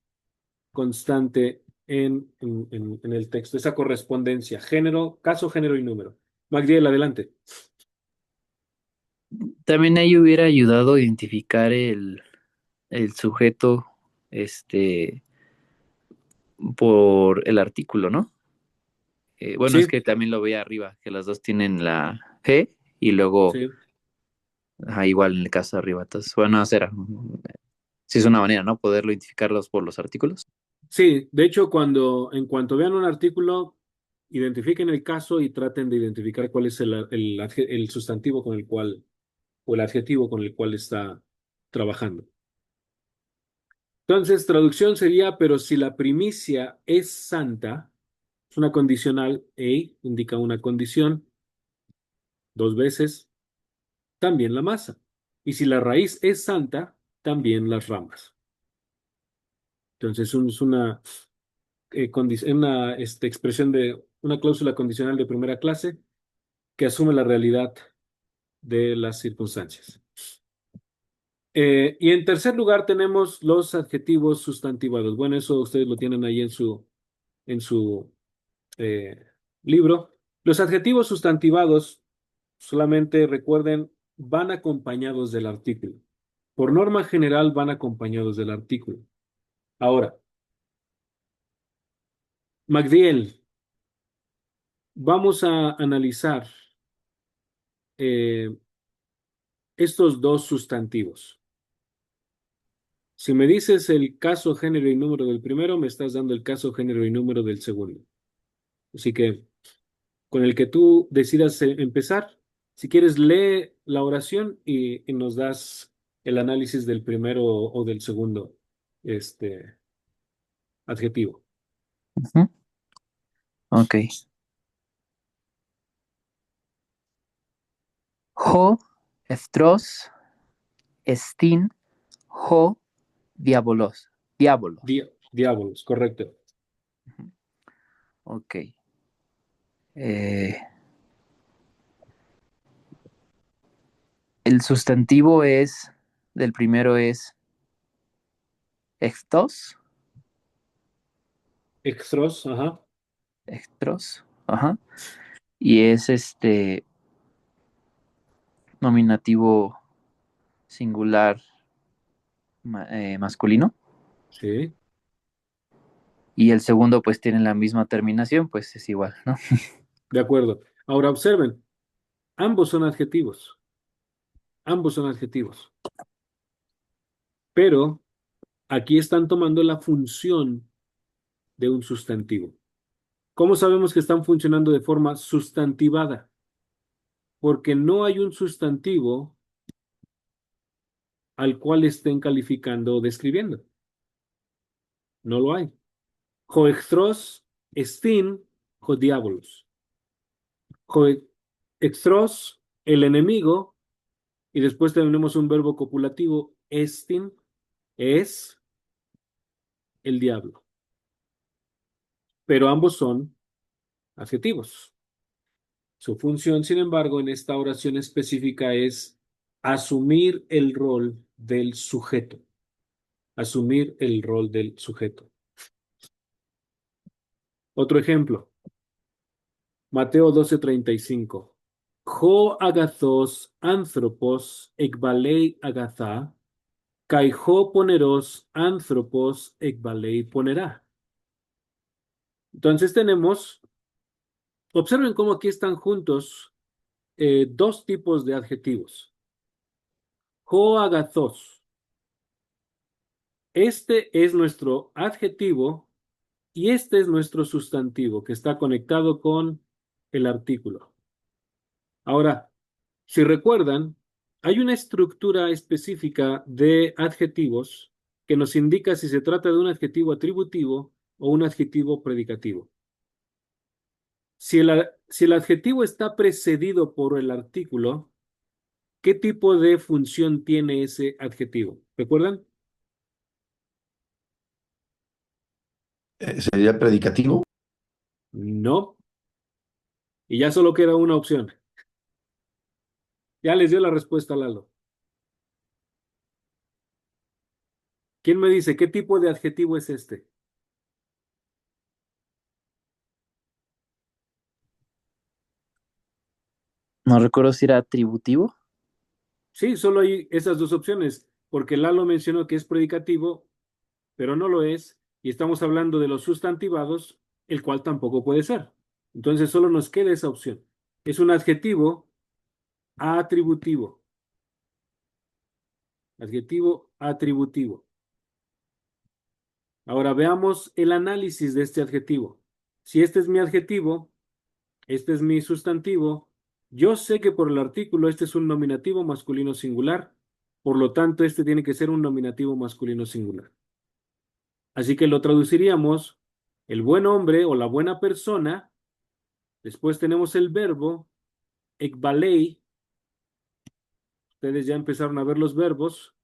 constante en el texto, esa correspondencia, género, caso, género y número. Magdiel, adelante. También ahí hubiera ayudado a identificar el sujeto, este, por el artículo, ¿no? Bueno, es Sí, que también lo veía arriba, que las dos tienen la G y luego, sí. igual en el caso de arriba. Entonces, bueno, será. Sí es una manera, ¿no? Poderlo identificarlos por los artículos. Sí, de hecho, en cuanto vean un artículo, identifiquen el caso y traten de identificar cuál es el sustantivo con el cual, o el adjetivo con el cual está trabajando. Entonces, traducción sería, pero si la primicia es santa, es una condicional, indica una condición, dos veces, también la masa. Y si la raíz es santa, también las ramas. Entonces, es una expresión de una cláusula condicional de primera clase que asume la realidad de las circunstancias. Y en tercer lugar tenemos los adjetivos sustantivados. Bueno, eso ustedes lo tienen ahí en su eh, libro. Los adjetivos sustantivados, solamente recuerden, van acompañados del artículo. Por norma general van acompañados del artículo. Ahora, MacDiel, vamos a analizar eh, estos dos sustantivos. Si me dices el caso, género y número del primero, me estás dando el caso, género y número del segundo. Así que con el que tú decidas empezar, si quieres, lee la oración y nos das el análisis del primero o del segundo adjetivo. Ujú. Ok. Ho, estros, estin, ho, diabolos. Diabolos. Diábolos, correcto. Ujú. Ok. Eh, el sustantivo del primero es estos, Extros, ajá, estros, ajá, y es nominativo singular masculino. sí, Y el segundo pues tiene la misma terminación, pues es igual, ¿no? de acuerdo. Ahora observen, ambos son adjetivos, ambos son adjetivos, pero aquí están tomando la función de un sustantivo. ¿Cómo sabemos que están funcionando de forma sustantivada? Porque no hay un sustantivo al cual estén calificando o describiendo. No lo hay. Joextros, estin, jodiabolos. Joextros, el enemigo, y después tenemos un verbo copulativo, estin, es el diablo. Pero ambos son adjetivos. Su función, sin embargo, en esta oración específica es asumir el rol del sujeto. Asumir el rol del sujeto. Otro ejemplo, Mateo 12:35. Jo agathos anthropos ekbalei agatha, kai jo poneros anthropos ekbalei ponera. Entonces observen cómo aquí están juntos dos tipos de adjetivos. Jo agathos. Este es nuestro adjetivo y este es nuestro sustantivo que está conectado con el artículo. Ahora, si recuerdan, hay una estructura específica de adjetivos que nos indica si se trata de un adjetivo atributivo o un adjetivo predicativo. Si el adjetivo está precedido por el artículo, ¿qué tipo de función tiene ese adjetivo? ¿Recuerdan? ¿Sería predicativo? No. Y ya solo queda una opción. Ya les dio la respuesta, Lalo. ¿Quién me dice qué tipo de adjetivo es este? No recuerdo si era atributivo. Sí, solo hay esas dos opciones, porque Lalo mencionó que es predicativo, pero no lo es, y estamos hablando de los sustantivados, el cual tampoco puede ser. Entonces solo nos queda esa opción. Es un adjetivo atributivo. Adjetivo atributivo. Ahora veamos el análisis de este adjetivo. Si este es mi adjetivo, este es mi sustantivo, yo sé que por el artículo este es un nominativo masculino singular, por lo tanto este tiene que ser un nominativo masculino singular. Así que lo traduciríamos el buen hombre o la buena persona. Después tenemos el verbo ekbalei. Ustedes ya empezaron a ver los verbos.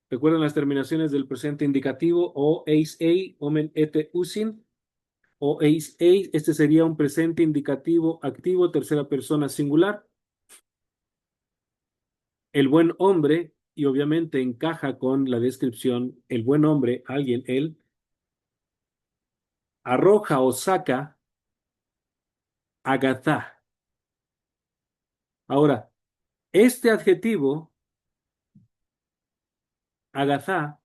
Recuerden las terminaciones del presente indicativo o eis ei, omen ete usin. O eis ei, este sería un presente indicativo activo, tercera persona singular. El buen hombre, y obviamente encaja con la descripción, el buen hombre, alguien, él, arroja o saca, agatha. Ahora, este adjetivo, agatha,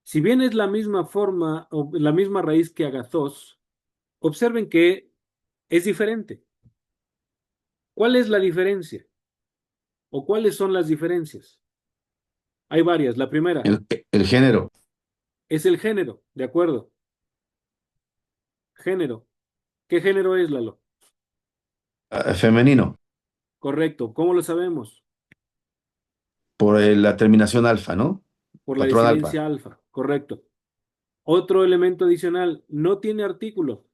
si bien es la misma forma o la misma raíz que agathos, observen que es diferente. ¿Cuál es la diferencia? ¿O cuáles son las diferencias? Hay varias. La primera El género, es el género, ¿de acuerdo? Género. ¿Qué género es, Lalo? femenino, Correcto. ¿Cómo lo sabemos? por la terminación alfa, ¿no? Por la Patrón alfa. desinencia alfa. Correcto. Otro elemento adicional, no tiene artículo.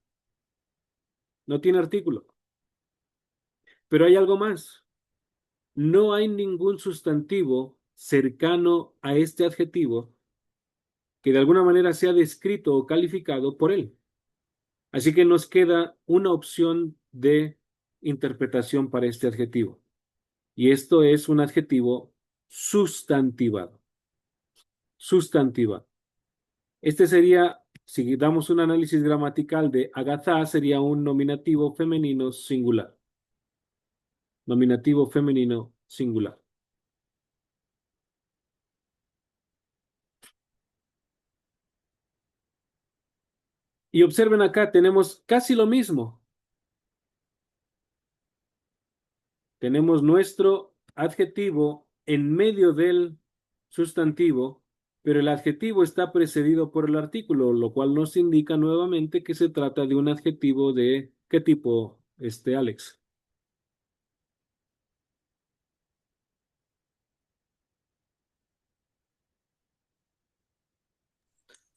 No tiene artículo. Pero hay algo más. No hay ningún sustantivo cercano a este adjetivo que de alguna manera sea descrito o calificado por él. Así que nos queda una opción de interpretación para este adjetivo. Y esto es un adjetivo sustantivado. Sustantivado. Este sería, si damos un análisis gramatical de agathá, sería un nominativo femenino singular. Nominativo femenino singular. Y observen acá, tenemos casi lo mismo. Tenemos nuestro adjetivo en medio del sustantivo, pero el adjetivo está precedido por el artículo, lo cual nos indica nuevamente que se trata de un adjetivo de ¿qué tipo, Alex?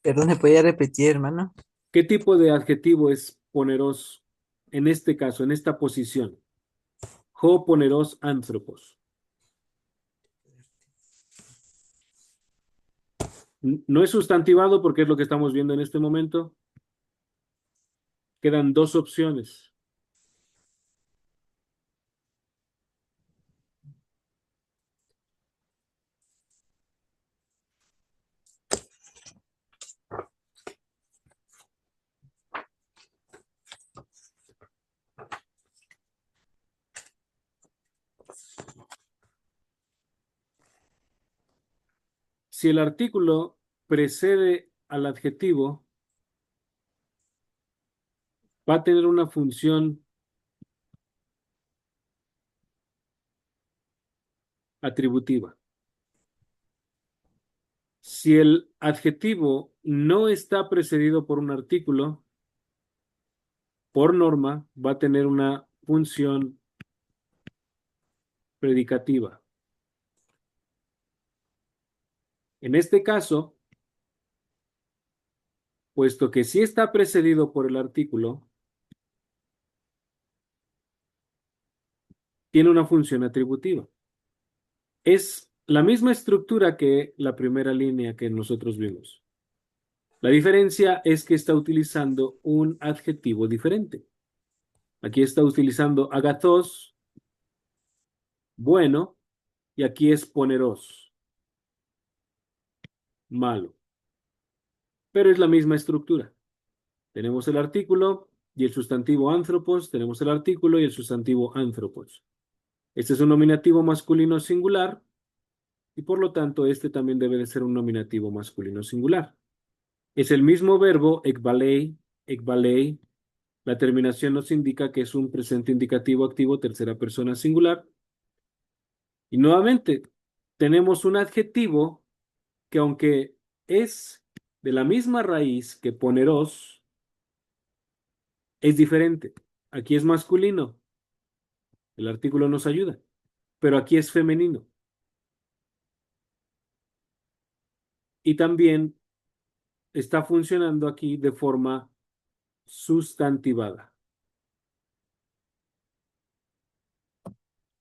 Perdón, ¿me podía repetir, hermano? ¿Qué tipo de adjetivo es poneros en este caso, en esta posición? Ho poneros anthropos. No es sustantivado porque es lo que estamos viendo en este momento. Quedan dos opciones. Si el artículo precede al adjetivo, va a tener una función atributiva. Si el adjetivo no está precedido por un artículo, por norma va a tener una función predicativa. En este caso, puesto que sí está precedido por el artículo, tiene una función atributiva. Es la misma estructura que la primera línea que nosotros vimos. La diferencia es que está utilizando un adjetivo diferente. Aquí está utilizando agathos, bueno, y aquí es poneros, malo. Pero es la misma estructura. Tenemos el artículo y el sustantivo anthropos, tenemos el artículo y el sustantivo anthropos. Este es un nominativo masculino singular y por lo tanto este también debe de ser un nominativo masculino singular. Es el mismo verbo ekbalei, ekbalei. La terminación nos indica que es un presente indicativo activo tercera persona singular. Y nuevamente tenemos un adjetivo que aunque es de la misma raíz que poneros es diferente. Aquí es masculino, el artículo nos ayuda, pero aquí es femenino. Y también está funcionando aquí de forma sustantivada.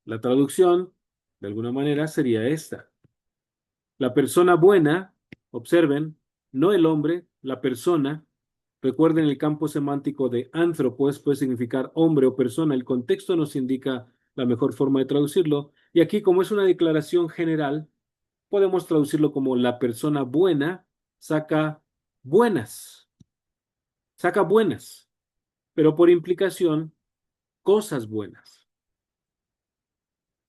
La traducción, de alguna manera, sería esta. La persona buena, observen, no el hombre, la persona. Recuerden el campo semántico de anthropos puede significar hombre o persona. El contexto nos indica la mejor forma de traducirlo. Y aquí, como es una declaración general, podemos traducirlo como la persona buena saca buenas, saca buenas, pero por implicación, cosas buenas.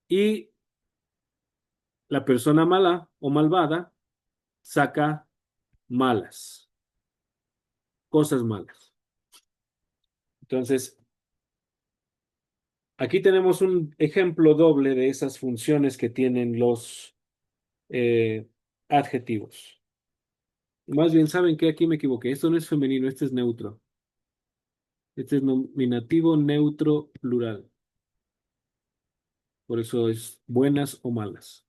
Y la persona mala o malvada saca malas, cosas malas. Entonces, aquí tenemos un ejemplo doble de esas funciones que tienen los adjetivos. Más bien, ¿saben qué? Aquí me equivoqué. Esto no es femenino, este es neutro. Este es nominativo neutro plural. Por eso es buenas o malas.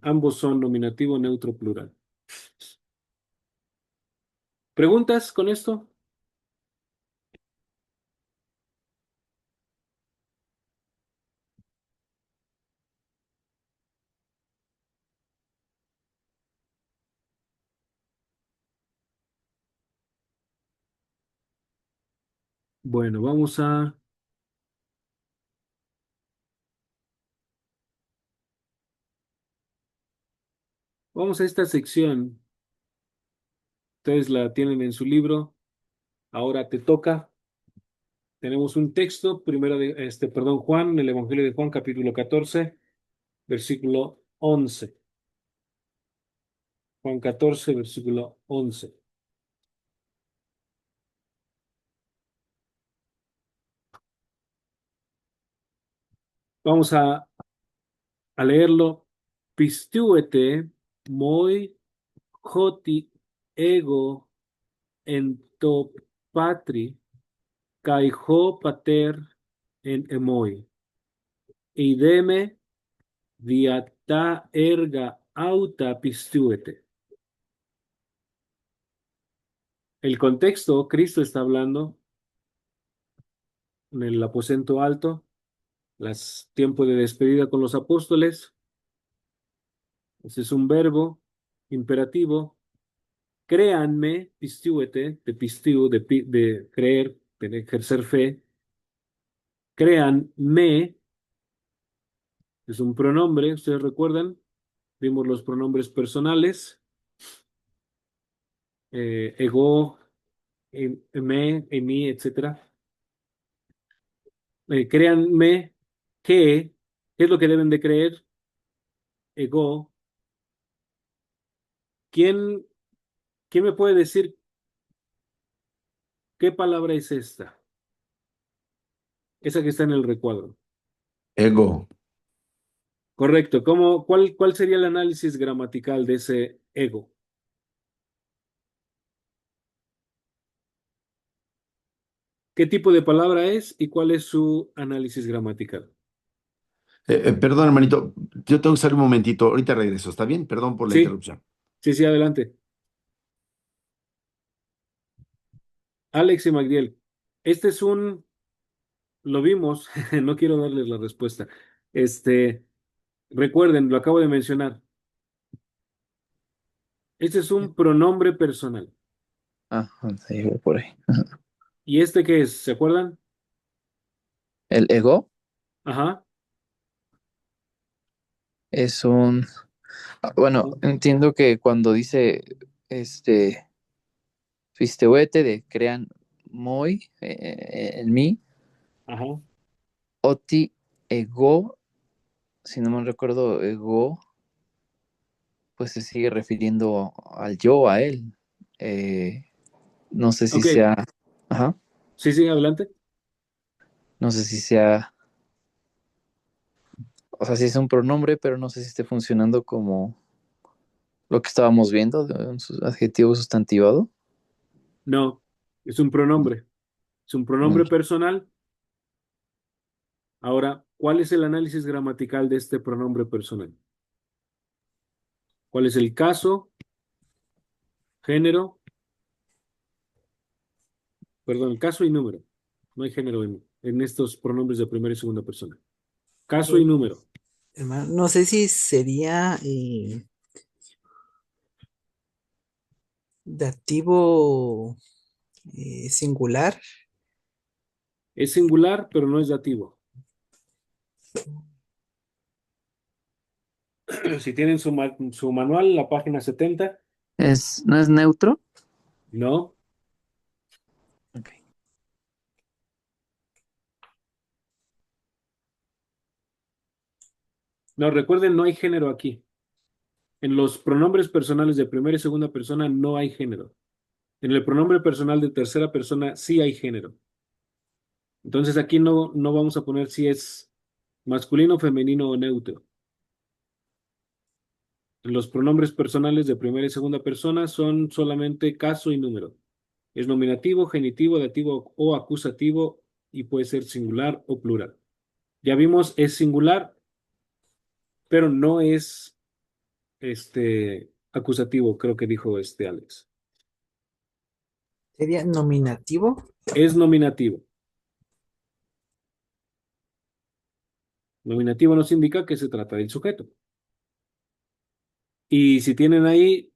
Ambos son nominativo neutro plural. ¿Preguntas con esto? Bueno, vamos a esta sección. Ustedes la tienen en su libro. Ahora te toca. Tenemos un texto, primero perdón, Juan, el Evangelio de Juan, capítulo 14, versículo 11. Juan 14, versículo 11. Vamos a leerlo. Pistuete moi hoti ego en to patri kai ho pater en emoi. Ideme diata erga auta pistuete. El contexto, Cristo está hablando en el aposento alto, tiempo de despedida con los apóstoles. Ese es un verbo imperativo. Créanme, pistiuete, de pistiu, de creer, de ejercer fe. Créanme, es un pronombre, ustedes recuerdan, vimos los pronombres personales, ego, me, mí, etcétera. Créanme que, ¿qué es lo que deben de creer? Ego. ¿Quién, quién me puede decir qué palabra es esta? Esa que está en el recuadro. Ego. Correcto. ¿Cuál sería el análisis gramatical de ese ego? ¿Qué tipo de palabra es y cuál es su análisis gramatical? Perdón, hermanito, yo tengo que salir un momentito. Ahorita regreso, ¿está bien? Perdón por la Sí, interrupción. sí, sí, adelante. Alex y Magdiel, este es lo vimos, no quiero darles la respuesta. Recuerden, lo acabo de mencionar. Este es un pronombre personal. Ah, sí, por ahí. ¿Y este qué es? ¿Se acuerdan? El ego Ajá. es un... Bueno, entiendo que cuando dice fistehuete de crean moi en mí, Ajá. oti ego, si no me recuerdo, ego, pues se sigue refiriendo al yo, a él. Eh, no sé si Ok, sea, ajá, sí, sí, adelante. no sé si sea, o sea, si es un pronombre, pero no sé si esté funcionando como lo que estábamos viendo de un adjetivo sustantivado. No, es un pronombre. Es un pronombre Mm. personal. Ahora, ¿cuál es el análisis gramatical de este pronombre personal? ¿Cuál es el caso, género, perdón, el caso y número? No hay género en estos pronombres de primera y segunda persona. Caso Eh, y número. hermano, no sé si sería dativo singular. Es singular, pero no es dativo. Si tienen su manual, la página 70, ¿No es neutro? no. Ok. No, recuerden, no hay género aquí. En los pronombres personales de primera y segunda persona no hay género. En el pronombre personal de tercera persona sí hay género. Entonces aquí no vamos a poner si es masculino, femenino o neutro. Los pronombres personales de primera y segunda persona son solamente caso y número. Es nominativo, genitivo, dativo o acusativo y puede ser singular o plural. Ya vimos, es singular, pero no es acusativo, creo que dijo Alex. Sería nominativo. Es nominativo. Nominativo nos indica que se trata del sujeto. Y si tienen ahí,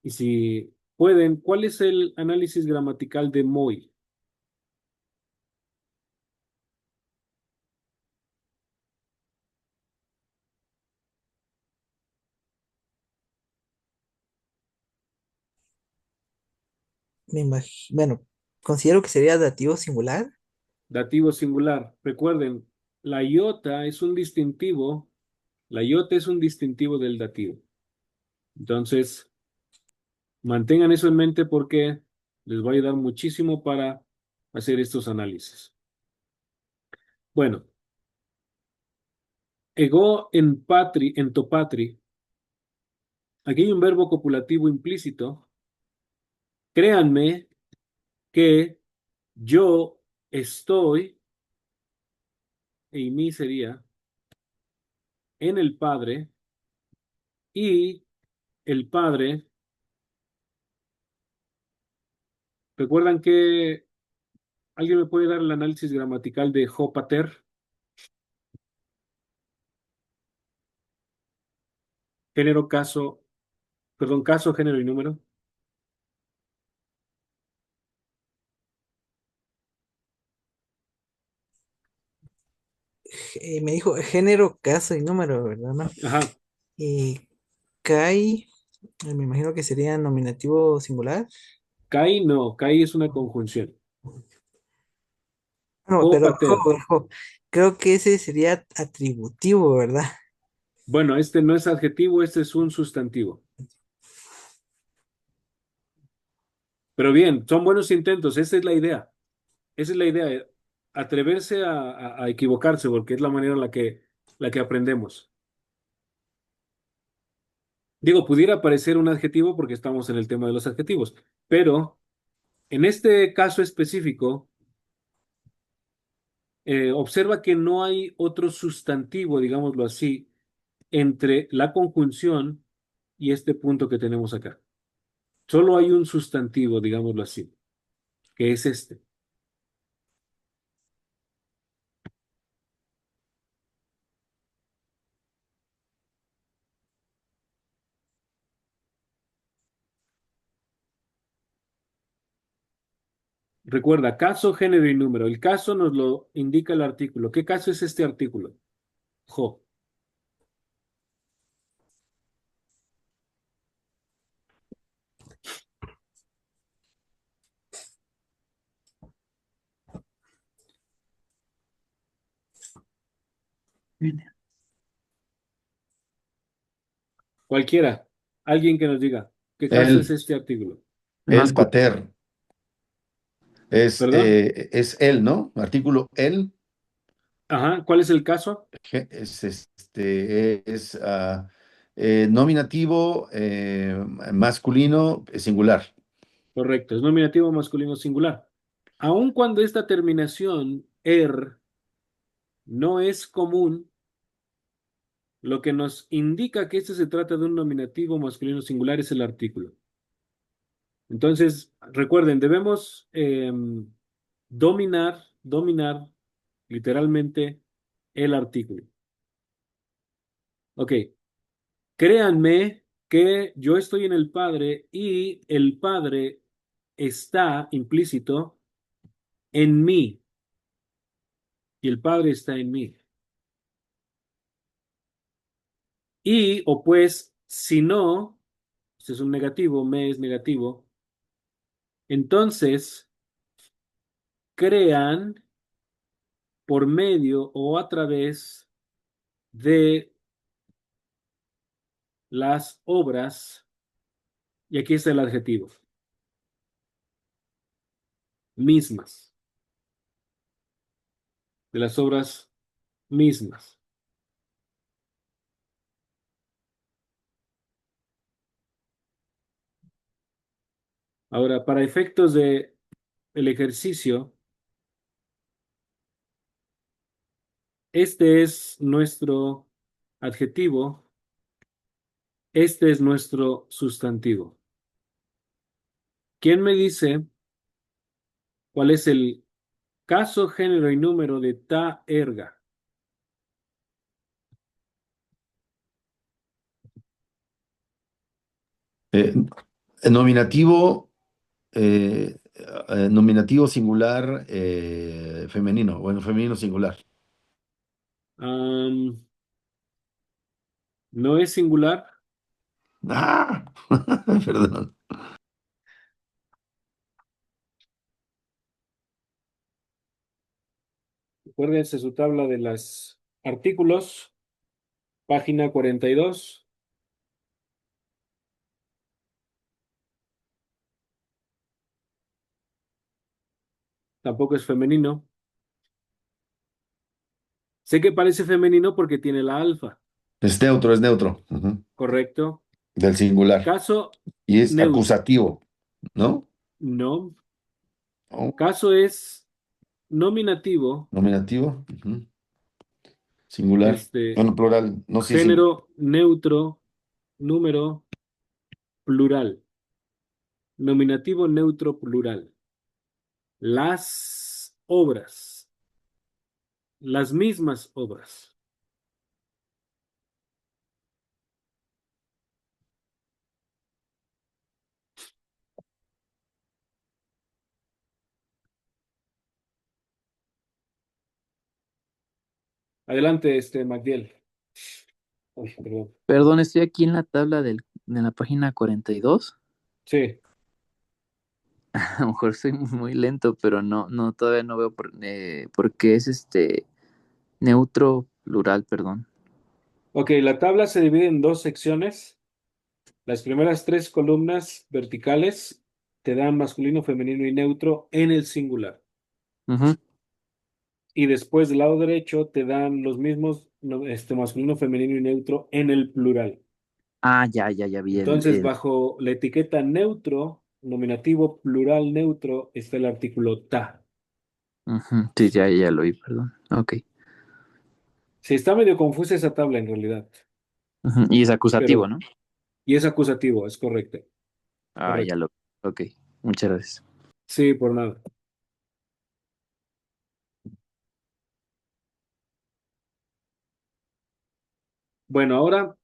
y si pueden, ¿cuál es el análisis gramatical de Moy? Bueno, considero que sería dativo singular. Dativo singular. Recuerden, la iota es un distintivo. La iota es un distintivo del dativo. Entonces, mantengan eso en mente porque les va a ayudar muchísimo para hacer estos análisis. Bueno, ego en topatri. Aquí hay un verbo copulativo implícito. Créanme que yo estoy, y mi sería, en el Padre, y el Padre, ¿recuerdan que alguien me puede dar el análisis gramatical de Jopater? Género, caso, perdón, caso, género y número. Me dijo género, caso y número, ¿verdad? ¿No? Ajá, Y Kai, me imagino que sería nominativo singular. Kai no, Kai es una conjunción. No, pero Jopater. creo que ese sería atributivo, ¿verdad? Bueno, este no es adjetivo, este es un sustantivo. Pero bien, son buenos intentos, esa es la idea. Esa es la idea, atreverse a equivocarse, porque es la manera en la que aprendemos. Digo, pudiera parecer un adjetivo porque estamos en el tema de los adjetivos, pero en este caso específico, observa que no hay otro sustantivo, digámoslo así, entre la conjunción y este punto que tenemos acá. Solo hay un sustantivo, digámoslo así, que es este. Recuerda, caso, género y número. El caso nos lo indica el artículo. ¿Qué caso es este artículo? Jo. Cualquiera. Alguien que nos diga. ¿Qué caso es El, este artículo? el Masculino. pater. ¿Perdón? Es el, ¿no? Artículo el. Ajá. ¿Cuál es el caso? Es Nominativo masculino singular. Correcto, es nominativo masculino singular. Aun cuando esta terminación er no es común, lo que nos indica que este se trata de un nominativo masculino singular es el artículo. Entonces, recuerden, debemos dominar literalmente el artículo. Ok, créanme que yo estoy en el Padre y el Padre está implícito en mí y el Padre está en mí. Y, o pues, si no, este es un negativo, me es negativo, entonces crean por medio o a través de las obras, y aquí está el adjetivo, mismas, de las obras mismas. Ahora, para efectos de el ejercicio, este es nuestro adjetivo, este es nuestro sustantivo. ¿Quién me dice cuál es el caso, género y número de ta erga? Eh, nominativo, eh, nominativo singular femenino, bueno, femenino singular. Am, no es singular. Ah, perdón. Acuérdense su tabla de los artículos, página 42. Tampoco es femenino. Sé que parece femenino porque tiene la alfa, Es neutro, ujú, ¿correcto? del singular. Caso Y es neutro. acusativo, ¿no? No. Oh, Caso es nominativo, nominativo, ujú, singular. este, Bueno, plural, no, sí, sí. género neutro, número plural. Nominativo neutro plural. Las obras, las mismas obras. Adelante, Magdiel. Uy, perdón. Perdón, estoy aquí en la tabla de la página 42. Sí, A lo mejor soy muy lento, pero no, todavía no veo por qué es neutro plural, perdón. ok, la tabla se divide en dos secciones. Las primeras tres columnas verticales te dan masculino, femenino y neutro en el singular. Ujú. Y después del lado derecho te dan los mismos, masculino, femenino y neutro en el plural. Ah, ya vi Entonces, bajo la etiqueta neutro, nominativo plural neutro, está el artículo ta. Ujú, sí, ya lo vi, perdón. Ok. Sí, está medio confusa esa tabla en realidad, Ujú, y es acusativo, pero, ¿no? y es acusativo, es correcto. Ah, ya Correcto. lo vi. Ok, muchas gracias. Sí, por nada. Bueno, ahora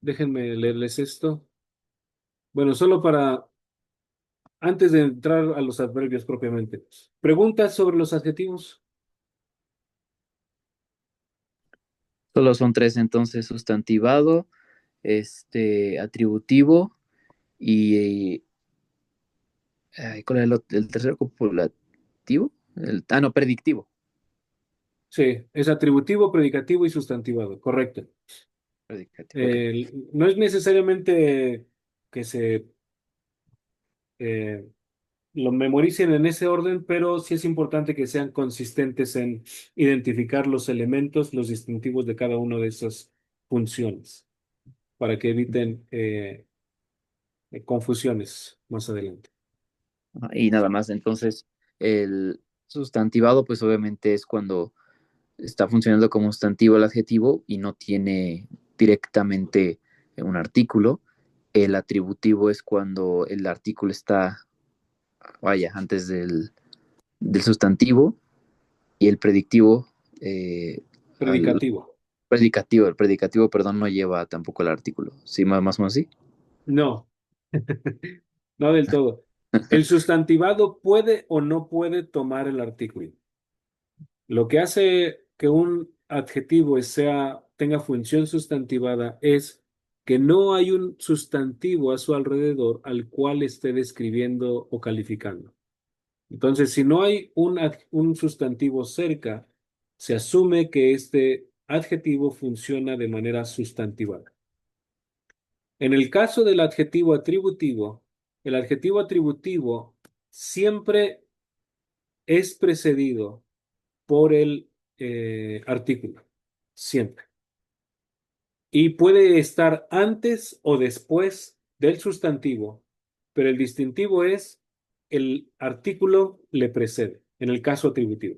déjenme leerles esto. Bueno, solo para, antes de entrar a los adverbios propiamente. ¿Preguntas sobre los adjetivos? Solo son tres entonces: sustantivado, atributivo y ¿cuál es el tercero? Copulativo. No, predictivo. Sí, es atributivo, predicativo y sustantivado, correcto. Predicativo, ok. No es necesariamente que se lo memoricen en ese orden, pero sí es importante que sean consistentes en identificar los elementos, los distintivos de cada una de esas funciones, para que eviten confusiones más adelante. Y nada más, entonces el sustantivado pues obviamente es cuando está funcionando como sustantivo el adjetivo y no tiene directamente un artículo. El atributivo es cuando el artículo está, vaya, antes del sustantivo y el predictivo, al Predicativo. predicativo, el predicativo, perdón, no lleva tampoco el artículo. ¿Sí, más o menos así? No, no del todo. El sustantivado puede o no puede tomar el artículo. Lo que hace que un adjetivo tenga función sustantivada es que no hay un sustantivo a su alrededor al cual esté describiendo o calificando. Entonces, si no hay un sustantivo cerca, se asume que este adjetivo funciona de manera sustantivada. En el caso del adjetivo atributivo, el adjetivo atributivo siempre es precedido por el artículo, siempre. Y puede estar antes o después del sustantivo, pero el distintivo es el artículo le precede, en el caso atributivo.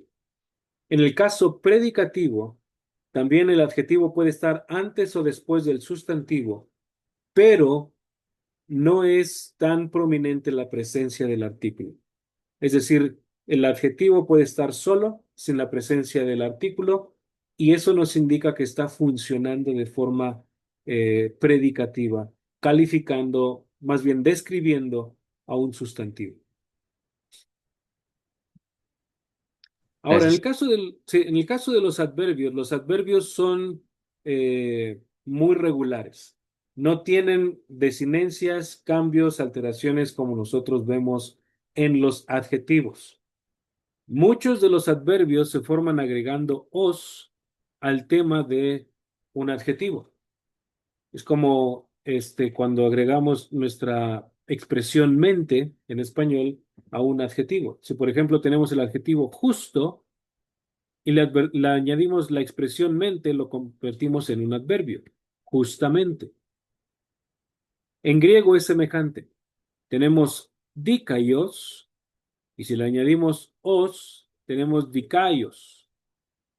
En el caso predicativo, también el adjetivo puede estar antes o después del sustantivo, pero no es tan prominente la presencia del artículo. Es decir, el adjetivo puede estar solo, sin la presencia del artículo, y eso nos indica que está funcionando de forma predicativa, calificando, más bien describiendo a un sustantivo. Ahora, Gracias. sí, en el caso de los adverbios son muy regulares. No tienen desinencias, cambios, alteraciones como nosotros vemos en los adjetivos. Muchos de los adverbios se forman agregando os al tema de un adjetivo. Es como cuando agregamos nuestra expresión mente en español a un adjetivo. Si, por ejemplo, tenemos el adjetivo justo y le añadimos la expresión mente, lo convertimos en un adverbio, justamente. En griego es semejante. Tenemos dikaios y si le añadimos os, tenemos dikaios.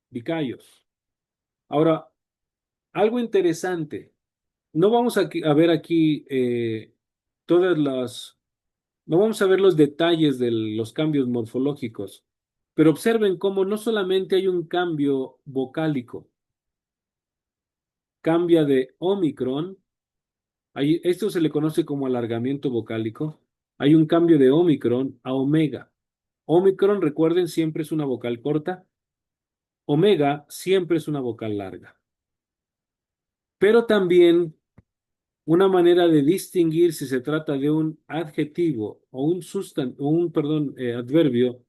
Dikaios. Ahora, algo interesante. No vamos a ver aquí todas las, no vamos a ver los detalles de los cambios morfológicos, pero observen cómo no solamente hay un cambio vocálico, cambia de Omicron, esto se le conoce como alargamiento vocálico, hay un cambio de Omicron a Omega. Omicron, recuerden, siempre es una vocal corta, Omega siempre es una vocal larga. Pero también una manera de distinguir si se trata de un adjetivo o adverbio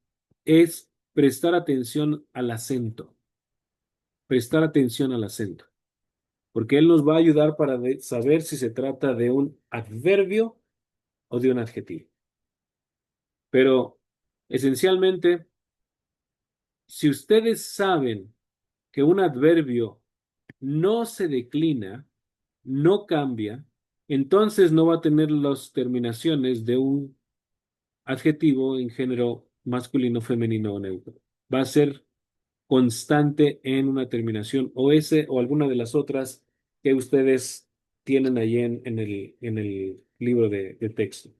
es prestar atención al acento. Prestar atención al acento. Porque él nos va a ayudar para saber si se trata de un adverbio o de un adjetivo. Pero esencialmente, si ustedes saben que un adverbio no se declina, no cambia, entonces no va a tener las terminaciones de un adjetivo en género masculino, femenino o neutro. Va a ser constante en una terminación o ese o alguna de las otras que ustedes tienen ahí en el libro de texto.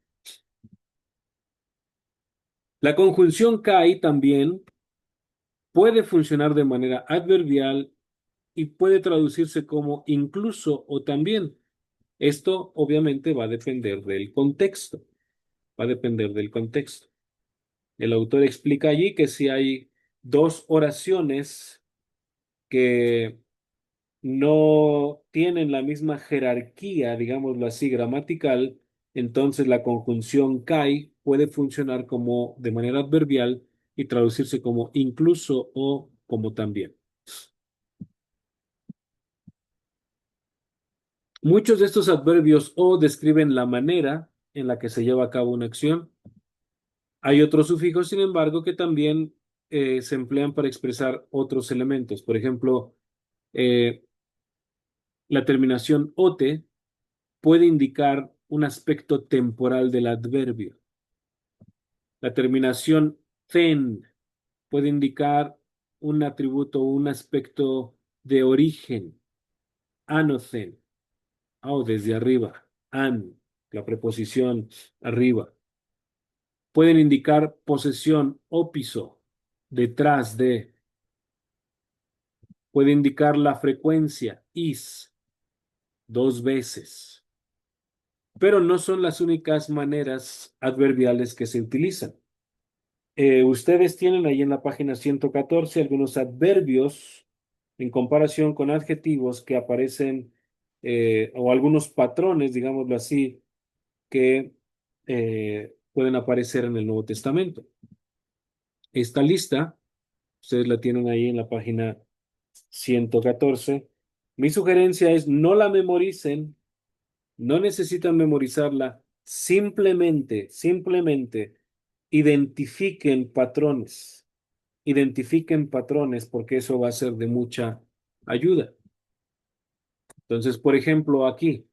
La conjunción kai también puede funcionar de manera adverbial y puede traducirse como incluso o también. Esto obviamente va a depender del contexto. Va a depender del contexto. El autor explica allí que si hay dos oraciones que no tienen la misma jerarquía, digámoslo así, gramatical, entonces la conjunción kai puede funcionar como de manera adverbial y traducirse como incluso o como también. Muchos de estos adverbios o describen la manera en la que se lleva a cabo una acción. Hay otros sufijos, sin embargo, que también se emplean para expresar otros elementos. Por ejemplo, eh, la terminación ote puede indicar un aspecto temporal del adverbio. La terminación fen puede indicar un atributo o un aspecto de origen. Anocen, o desde arriba. An, la preposición arriba. Pueden indicar posesión, ópiso, detrás de. Puede indicar la frecuencia, is, dos veces. Pero no son las únicas maneras adverbiales que se utilizan. Ustedes tienen ahí en la página 114 algunos adverbios en comparación con adjetivos que aparecen, o algunos patrones, digámoslo así, que pueden aparecer en el Nuevo Testamento. Esta lista, ustedes la tienen ahí en la página 114. Mi sugerencia es no la memoricen, no necesitan memorizarla, simplemente identifiquen patrones. Identifiquen patrones porque eso va a ser de mucha ayuda. Entonces, por ejemplo, aquí,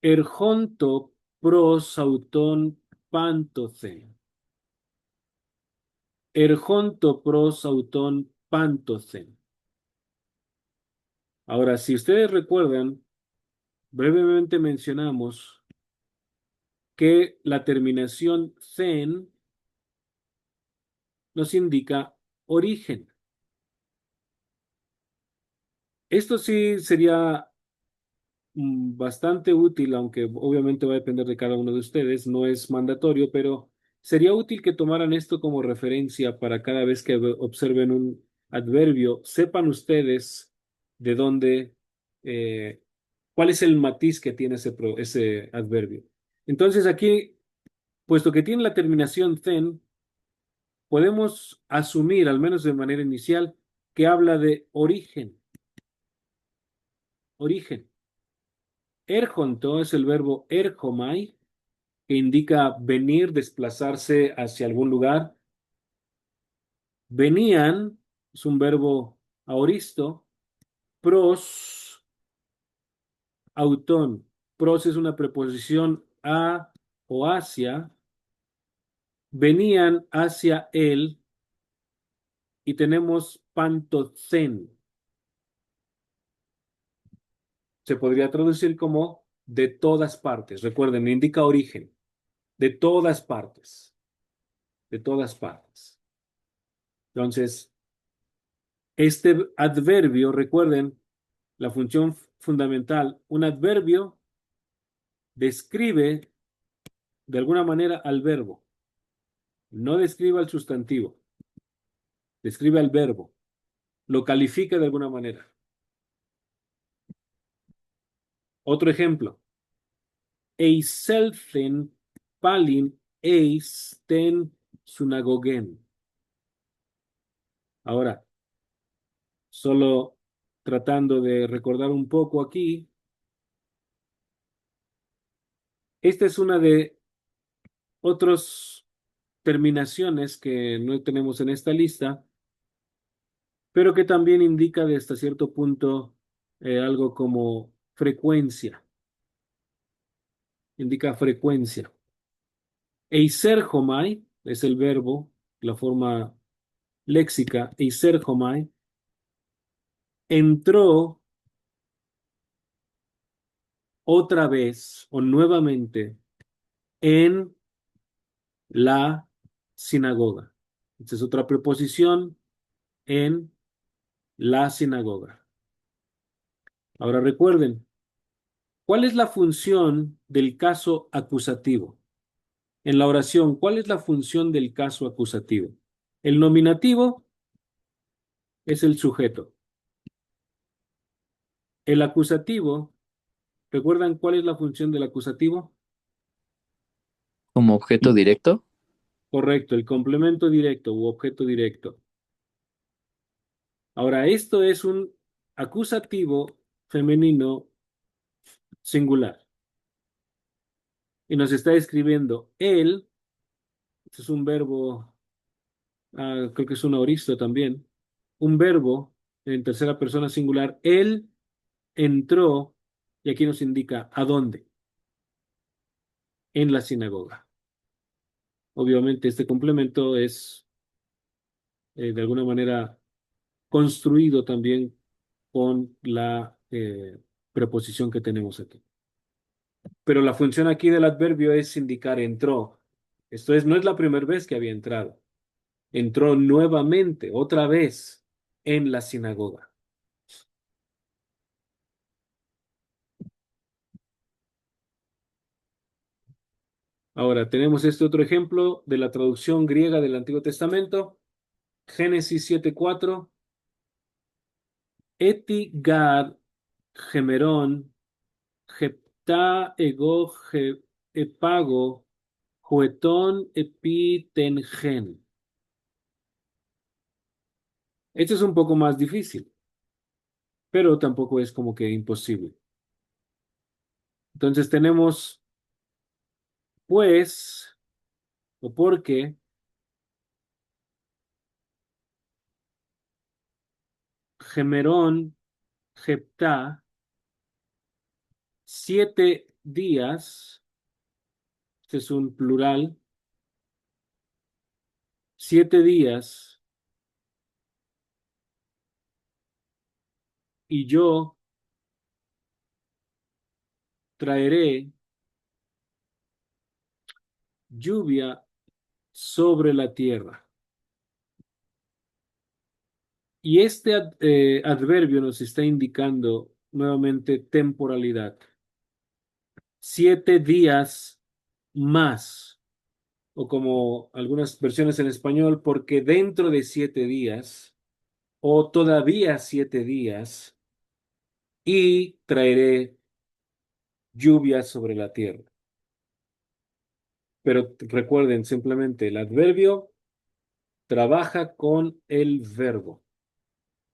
erjonto pros auton pantocen. Erjonto pros auton pantocen. Ahora, si ustedes recuerdan, brevemente mencionamos que la terminación zen nos indica origen. Esto sí sería bastante útil, aunque obviamente va a depender de cada uno de ustedes, no es mandatorio, pero sería útil que tomaran esto como referencia para cada vez que observen un adverbio, sepan ustedes de dónde, cuál es el matiz que tiene ese adverbio. Entonces aquí, puesto que tiene la terminación zen, podemos asumir, al menos de manera inicial, que habla de origen. Origen. Erjonto es el verbo erjomai, que indica venir, desplazarse hacia algún lugar. Venían es un verbo aoristo. Pros, autón. Pros es una preposición a o hacia. Venían hacia él y tenemos pantocen. Se podría traducir como de todas partes. Recuerden, indica origen. De todas partes. De todas partes. Entonces, este adverbio, recuerden la función fundamental, un adverbio describe de alguna manera al verbo, no describe al sustantivo, describe al verbo, lo califica de alguna manera. Otro ejemplo, Eiselten palin eis ten synagogen. Ahora, solo tratando de recordar un poco aquí, esta es una de otras terminaciones que no tenemos en esta lista, pero que también indica de hasta cierto punto algo como frecuencia, indica frecuencia. Eiserjomai es el verbo, la forma léxica, eiserjomai, entró otra vez o nuevamente en la sinagoga. Esta es otra preposición, en la sinagoga. Ahora recuerden, ¿cuál es la función del caso acusativo? En la oración, ¿cuál es la función del caso acusativo? El nominativo es el sujeto. El acusativo, ¿recuerdan cuál es la función del acusativo? Como objeto directo. Correcto, el complemento directo u objeto directo. Ahora, esto es un acusativo femenino singular. Y nos está escribiendo él, este es un verbo, creo que es un aoristo también, un verbo en tercera persona singular. Él entró, y aquí nos indica a dónde, en la sinagoga. Obviamente este complemento es de alguna manera construido también con la preposición que tenemos aquí. Pero la función aquí del adverbio es indicar entró. Esto es, no es la primera vez que había entrado. Entró nuevamente, otra vez, en la sinagoga. Ahora, tenemos este otro ejemplo de la traducción griega del Antiguo Testamento. Génesis 7:4. Eti Gad Gemerón Jeptá Ego Epago Juetón Epitengen. Este es un poco más difícil, pero tampoco es como que imposible. Entonces tenemos pues o porque Gemerón Jeptá 7 días, este es un plural, 7 días, y yo traeré lluvia sobre la tierra. Y este adverbio nos está indicando nuevamente temporalidad. 7 días más, o como algunas versiones en español, porque dentro de 7 días, o todavía 7 días, y traeré lluvia sobre la tierra. Pero recuerden simplemente, el adverbio trabaja con el verbo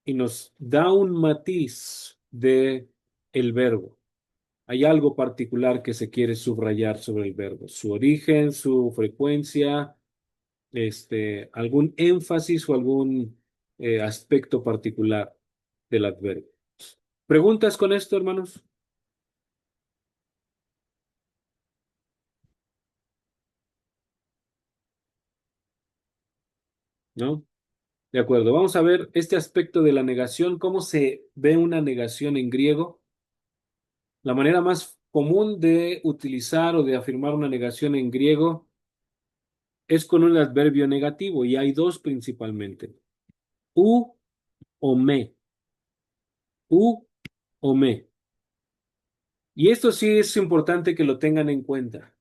y nos da un matiz de el verbo. Hay algo particular que se quiere subrayar sobre el verbo, su origen, su frecuencia, algún énfasis o algún aspecto particular del adverbio. ¿Preguntas con esto, hermanos? ¿No? De acuerdo, vamos a ver este aspecto de la negación, cómo se ve una negación en griego. La manera más común de utilizar o de afirmar una negación en griego es con un adverbio negativo y hay dos principalmente, u o me, u o me. Y esto sí es importante que lo tengan en cuenta.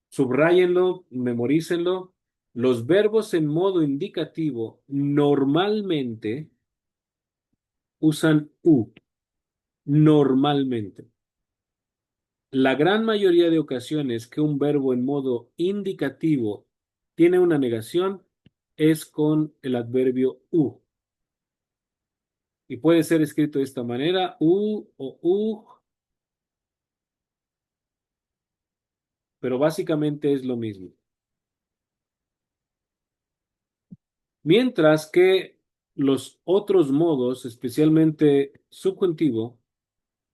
Subráyenlo, memorícenlo. Los verbos en modo indicativo normalmente usan u, normalmente. La gran mayoría de ocasiones que un verbo en modo indicativo tiene una negación es con el adverbio u. Y puede ser escrito de esta manera, u o u, pero básicamente es lo mismo. Mientras que los otros modos, especialmente subjuntivo,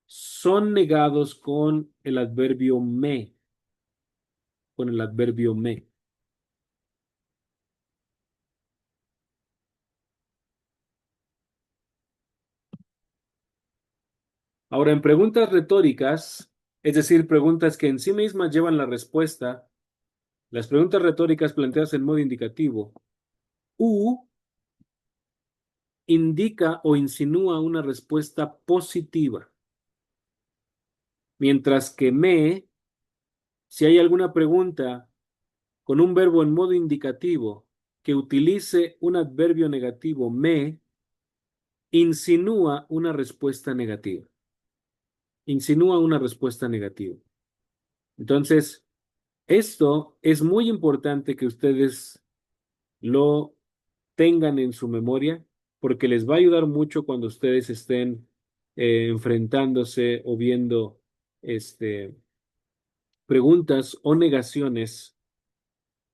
son negados con el adverbio me, con el adverbio me. Ahora, en preguntas retóricas, es decir, preguntas que en sí mismas llevan la respuesta, las preguntas retóricas planteadas en modo indicativo, u indica o insinúa una respuesta positiva, mientras que me, si hay alguna pregunta con un verbo en modo indicativo que utilice un adverbio negativo, me, insinúa una respuesta negativa. Insinúa una respuesta negativa. Entonces, esto es muy importante que ustedes lo tengan en su memoria porque les va a ayudar mucho cuando ustedes estén enfrentándose o viendo preguntas o negaciones,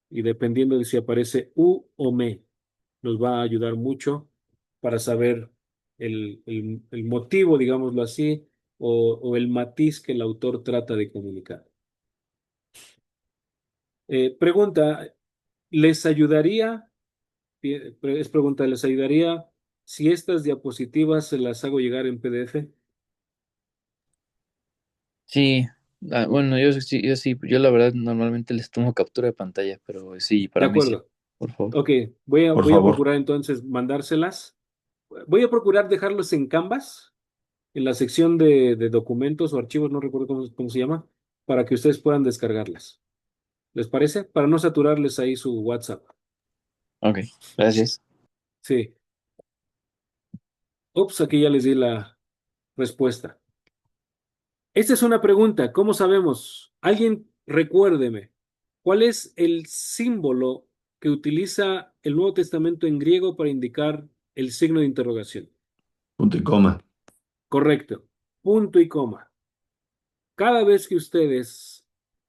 y dependiendo de si aparece u o me, nos va a ayudar mucho para saber el motivo, digámoslo así, o el matiz que el autor trata de comunicar. Pregunta, ¿les ayudaría? Es pregunta, ¿les ayudaría si estas diapositivas se las hago llegar en PDF? Sí, bueno, yo la verdad normalmente les tomo captura de pantalla, pero sí, De para mí sí, acuerdo. por favor. Ok, voy a, Por voy a favor. procurar entonces mandárselas. Voy a procurar dejarlos en Canvas, en la sección de documentos o archivos, no recuerdo cómo se llama, para que ustedes puedan descargarlas. ¿Les parece? Para no saturarles ahí su WhatsApp. Ok, gracias. Sí. Ups, aquí ya les di la respuesta. Esta es una pregunta. ¿Cómo sabemos? Alguien recuérdeme. ¿Cuál es el símbolo que utiliza el Nuevo Testamento en griego para indicar el signo de interrogación? Punto y coma. Correcto. Punto y coma. Cada vez que ustedes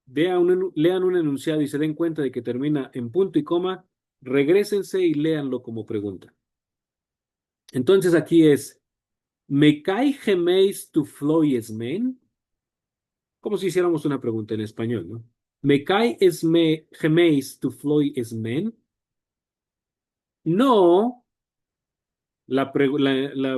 lean un enunciado y se den cuenta de que termina en punto y coma, regrésense y léanlo como pregunta. Entonces aquí es, ¿me cae geméis tu floyesmen? Como si hiciéramos una pregunta en español, ¿no? ¿Me cae geméis tu floyesmen? No, la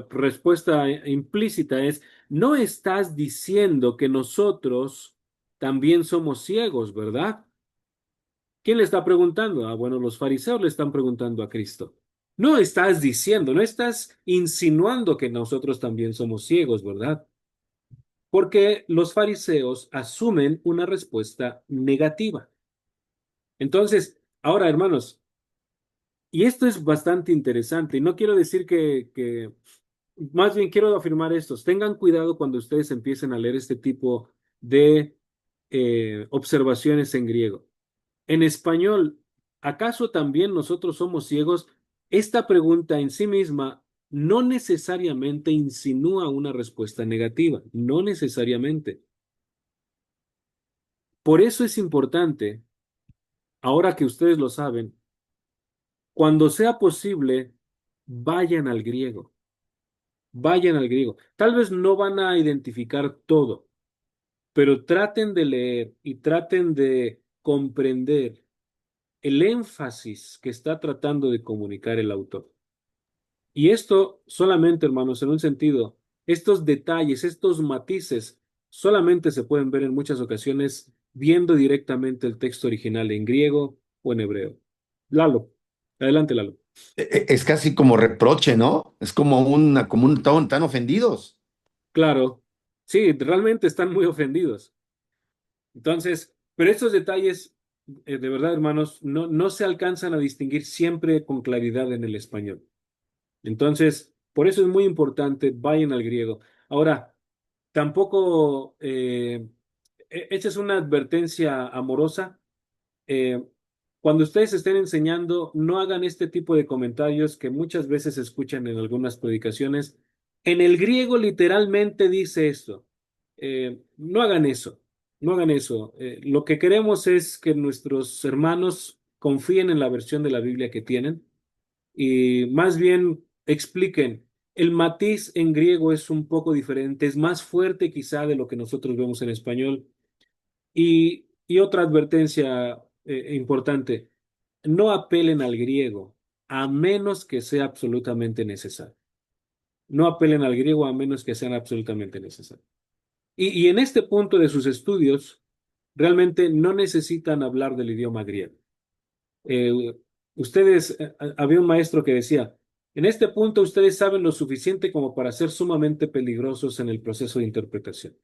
respuesta implícita es, no estás diciendo que nosotros también somos ciegos, ¿verdad? ¿Quién le está preguntando? Ah, bueno, los fariseos le están preguntando a Cristo. No estás diciendo, no estás insinuando que nosotros también somos ciegos, ¿verdad? Porque los fariseos asumen una respuesta negativa. Entonces, ahora, hermanos, y esto es bastante interesante, y no quiero decir más bien quiero afirmar esto, tengan cuidado cuando ustedes empiecen a leer este tipo de observaciones en griego. En español, ¿acaso también nosotros somos ciegos? Esta pregunta en sí misma no necesariamente insinúa una respuesta negativa, no necesariamente. Por eso es importante, ahora que ustedes lo saben, cuando sea posible, vayan al griego, vayan al griego. Tal vez no van a identificar todo, pero traten de leer y traten de comprender el énfasis que está tratando de comunicar el autor. Y esto solamente, hermanos, en un sentido, estos detalles, estos matices, solamente se pueden ver en muchas ocasiones viendo directamente el texto original en griego o en hebreo. Lalo, adelante, Lalo. Es casi como reproche, ¿no? Es como un tan ofendidos. Claro, sí, realmente están muy ofendidos. Entonces, pero estos detalles, de verdad, hermanos, no se alcanzan a distinguir siempre con claridad en el español. Entonces, por eso es muy importante, vayan al griego. Ahora, tampoco, esta es una advertencia amorosa. Eh, Cuando ustedes estén enseñando, no hagan este tipo de comentarios que muchas veces se escuchan en algunas predicaciones. En el griego literalmente dice esto. No hagan eso, no hagan eso. Lo que queremos es que nuestros hermanos confíen en la versión de la Biblia que tienen y más bien expliquen. El matiz en griego es un poco diferente, es más fuerte quizá de lo que nosotros vemos en español. Y otra advertencia importante, no apelen al griego a menos que sea absolutamente necesario. No apelen al griego a menos que sea absolutamente necesario. Y en este punto de sus estudios, realmente no necesitan hablar del idioma griego. Eh, había un maestro que decía, en este punto ustedes saben lo suficiente como para ser sumamente peligrosos en el proceso de interpretación.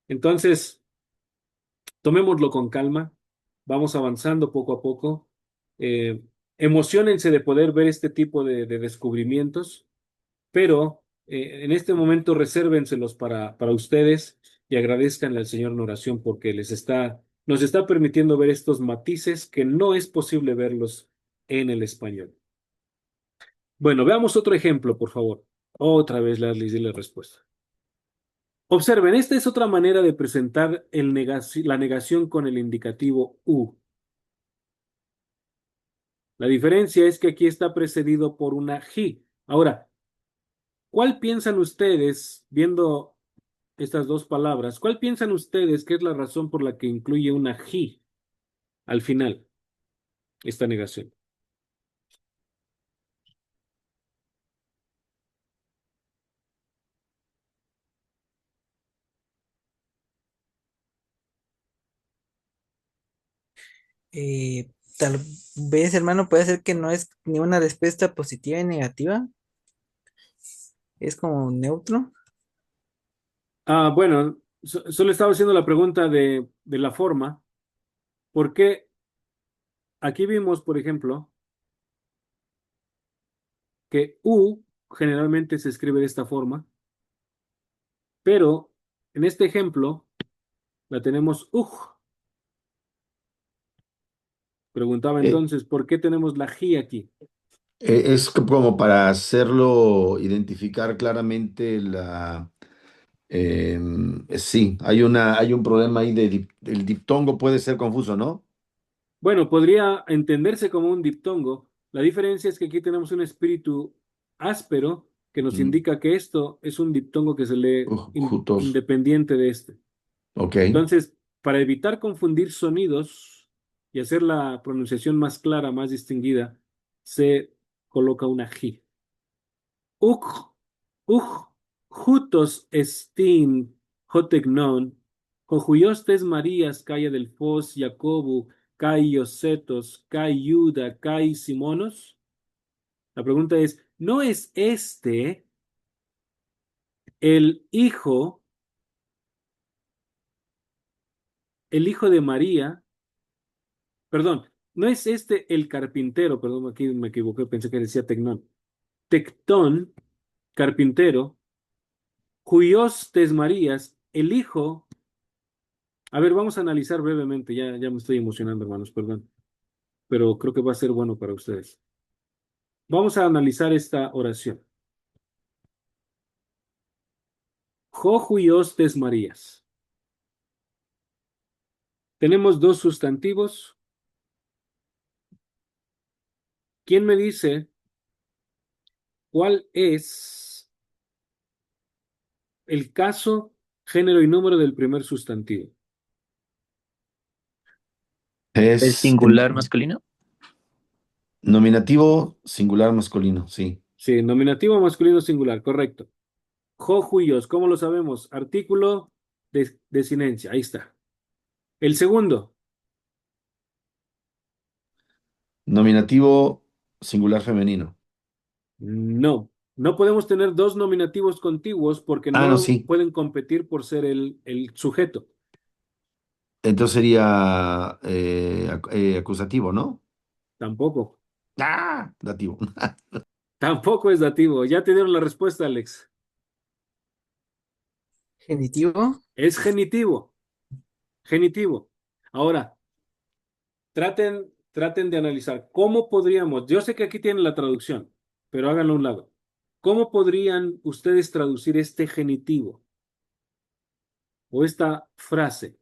Entonces, tomémoslo con calma, vamos avanzando poco a poco. Eh, Emociónense de poder ver este tipo de descubrimientos, pero en este momento resérvenselos para ustedes y agradezcanle al Señor en oración porque nos está permitiendo ver estos matices que no es posible verlos en el español. Bueno, veamos otro ejemplo, por favor. Otra vez les di la respuesta. Observen, esta es otra manera de presentar la negación con el indicativo u. La diferencia es que aquí está precedido por una ji. Ahora, ¿cuál piensan ustedes, viendo estas dos palabras, cuál piensan ustedes que es la razón por la que incluye una ji al final, esta negación? Tal vez, hermano, puede ser que no es ni una respuesta positiva ni negativa. Es como neutro. Bueno, solo estaba haciendo la pregunta de la forma, porque aquí vimos, por ejemplo, que u generalmente se escribe de esta forma, pero en este ejemplo la tenemos uj. Preguntaba Eh, entonces, ¿por qué tenemos la ji aquí? es como para hacerlo identificar claramente sí, hay un problema ahí el diptongo puede ser confuso, ¿no? Bueno, podría entenderse como un diptongo. La diferencia es que aquí tenemos un espíritu áspero que nos Mm, indica que esto es un diptongo que se lee Jutos. independiente de este. Ok. Entonces, para evitar confundir sonidos y hacer la pronunciación más clara, más distinguida, se coloca una ji. Uk, uk, jutos estin, hotegnon, hojuyostes Marías, Calla del Fos, Jacobu, Kai Yosetos, Kai Yuda, Kai Simonos. La pregunta es, ¿no es este el hijo de María? Perdón, ¿no es este el carpintero? Perdón, aquí me equivoqué, pensé que decía Tecnón. Tectón, carpintero, Cuyostes Marías, el hijo. A ver, vamos a analizar brevemente, ya me estoy emocionando, hermanos, perdón, pero creo que va a ser bueno para ustedes. Vamos a analizar esta oración. Jojuyostes Marías. Tenemos dos sustantivos. ¿Quién me dice cuál es el caso, género y número del primer sustantivo? ¿El Es singular masculino? nominativo singular masculino, sí. Sí, nominativo masculino singular, correcto. Jojuyos, ¿cómo lo sabemos? Artículo de desinencia, ahí está. El segundo, Nominativo singular femenino. no. No podemos tener dos nominativos contiguos porque Ah, no, no sí. pueden competir por ser el sujeto. Entonces sería acusativo, ¿no? Tampoco. Ah, dativo. Tampoco es dativo. Ya te dieron la respuesta, Alex. Genitivo. Es genitivo. Genitivo. Ahora, traten de analizar cómo podríamos. Yo sé que aquí tienen la traducción, pero háganlo a un lado. ¿Cómo podrían ustedes traducir este genitivo o esta frase?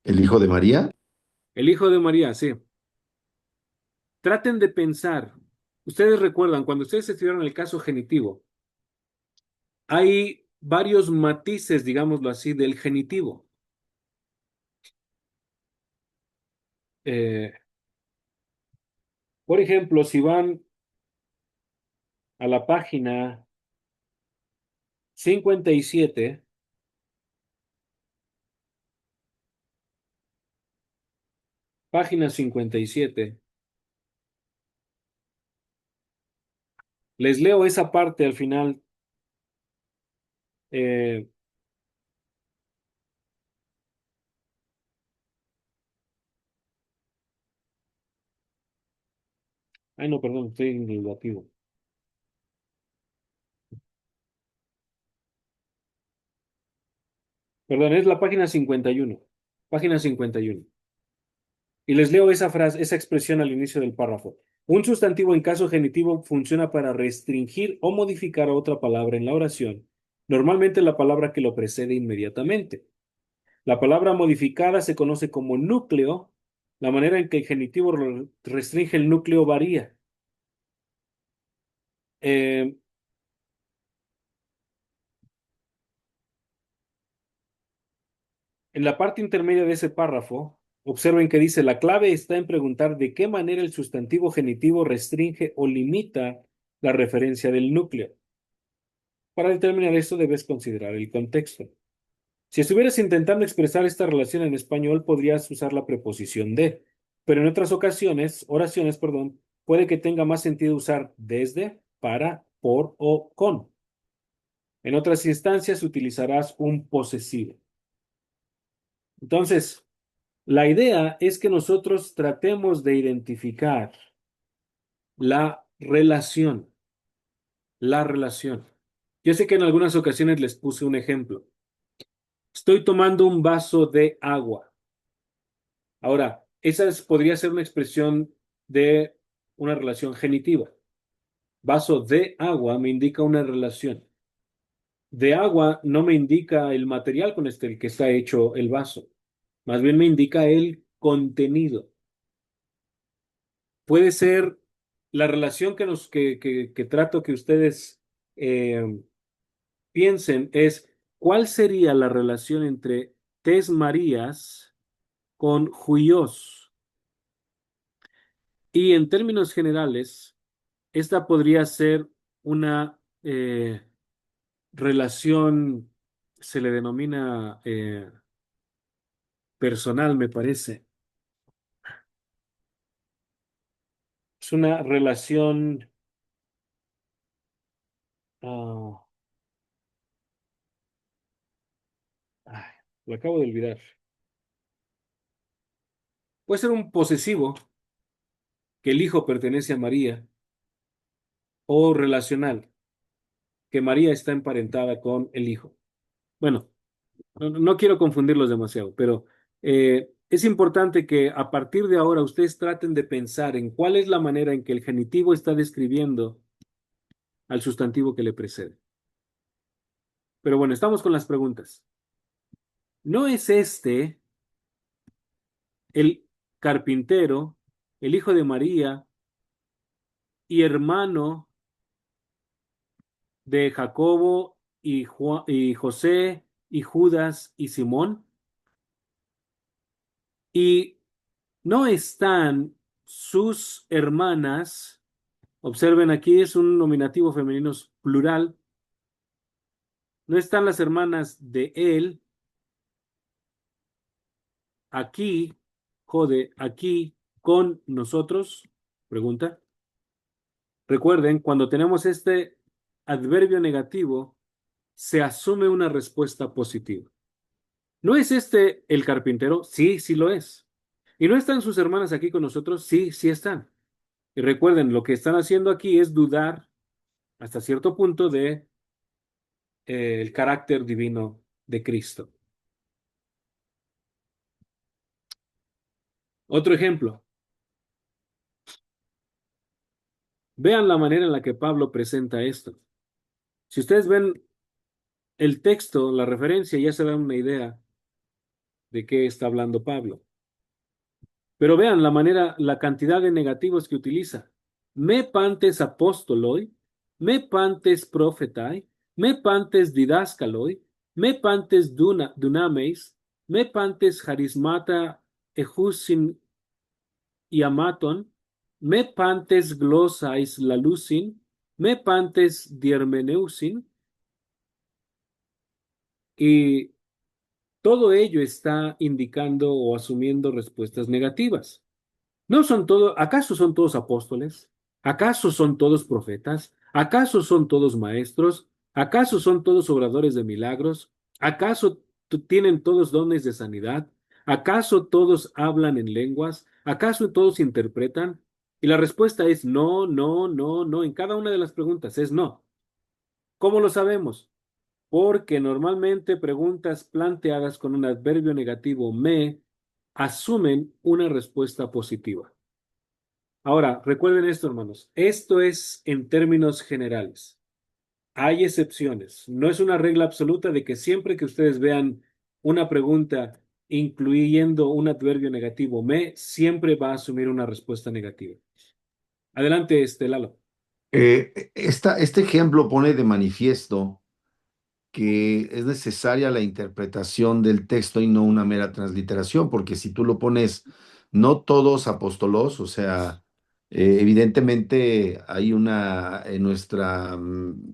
¿El hijo de María? El hijo de María, sí. Traten de pensar. Ustedes recuerdan, cuando ustedes estudiaron el caso genitivo, hay varios matices, digámoslo así, del genitivo. Eh, por ejemplo, si van a la página 57, página 57, les leo esa parte al final. eh, Ay, no, perdón, estoy en el dativo. Perdón, es la página 51. Página 51. Y les leo esa frase, esa expresión al inicio del párrafo. Un sustantivo en caso genitivo funciona para restringir o modificar a otra palabra en la oración, normalmente la palabra que lo precede inmediatamente. La palabra modificada se conoce como núcleo. La manera en que el genitivo restringe el núcleo varía. Eh, en la parte intermedia de ese párrafo, observen que dice, la clave está en preguntar de qué manera el sustantivo genitivo restringe o limita la referencia del núcleo. Para determinar esto debes considerar el contexto. Si estuvieras intentando expresar esta relación en español, podrías usar la preposición de, pero en otras oraciones, perdón, puede que tenga más sentido usar desde, para, por o con. En otras instancias utilizarás un posesivo. Entonces, la idea es que nosotros tratemos de identificar la relación, la relación. Yo sé que en algunas ocasiones les puse un ejemplo. Estoy tomando un vaso de agua. Ahora, podría ser una expresión de una relación genitiva. Vaso de agua me indica una relación. De agua no me indica el material con el que está hecho el vaso. Más bien me indica el contenido. Puede ser la relación que trato que ustedes eh, piensen es ¿cuál sería la relación entre Tes Marías con Juyos? Y en términos generales, esta podría ser una relación, se le denomina personal, me parece. Es una relación, ah, ay, lo acabo de olvidar. Puede ser un posesivo, que el hijo pertenece a María, o relacional, que María está emparentada con el hijo. Bueno, no quiero confundirlos demasiado, pero es importante que a partir de ahora ustedes traten de pensar en cuál es la manera en que el genitivo está describiendo al sustantivo que le precede. Pero bueno, estamos con las preguntas. ¿No es este el carpintero, el hijo de María y hermano de Jacobo y José y Judas y Simón? Y no están sus hermanas, observen aquí es un nominativo femenino plural, no están las hermanas de él aquí, jode, aquí con nosotros, pregunta. Recuerden, cuando tenemos este adverbio negativo, se asume una respuesta positiva. ¿No es este el carpintero? Sí, sí lo es. ¿Y no están sus hermanas aquí con nosotros? Sí, sí están. Y recuerden, lo que están haciendo aquí es dudar hasta cierto punto de el carácter divino de Cristo. Otro ejemplo. Vean la manera en la que Pablo presenta esto. Si ustedes ven el texto, la referencia, ya se dan una idea de qué está hablando Pablo. Pero vean la cantidad de negativos que utiliza. Me pantes apostoloi, me pantes profetai, me pantes didascaloi, me pantes dunameis, me pantes charismata ejusin y amaton, me pantes glosais lalusin, me pantes diermeneusin, y todo ello está indicando o asumiendo respuestas negativas. ¿No son todos, acaso son todos apóstoles? ¿Acaso son todos profetas? ¿Acaso son todos maestros? ¿Acaso son todos obradores de milagros? ¿Acaso tienen todos dones de sanidad? ¿Acaso todos hablan en lenguas? ¿Acaso todos interpretan? Y la respuesta es no, no, no, no. En cada una de las preguntas es no. ¿Cómo lo sabemos? Porque normalmente preguntas planteadas con un adverbio negativo me asumen una respuesta positiva. Ahora, recuerden esto, hermanos. Esto es en términos generales. Hay excepciones. No es una regla absoluta de que siempre que ustedes vean una pregunta incluyendo un adverbio negativo, siempre va a asumir una respuesta negativa. Adelante, Lalo. Este ejemplo pone de manifiesto que es necesaria la interpretación del texto y no una mera transliteración, porque si tú lo pones no todos apóstolos, o sea, evidentemente hay una, en nuestra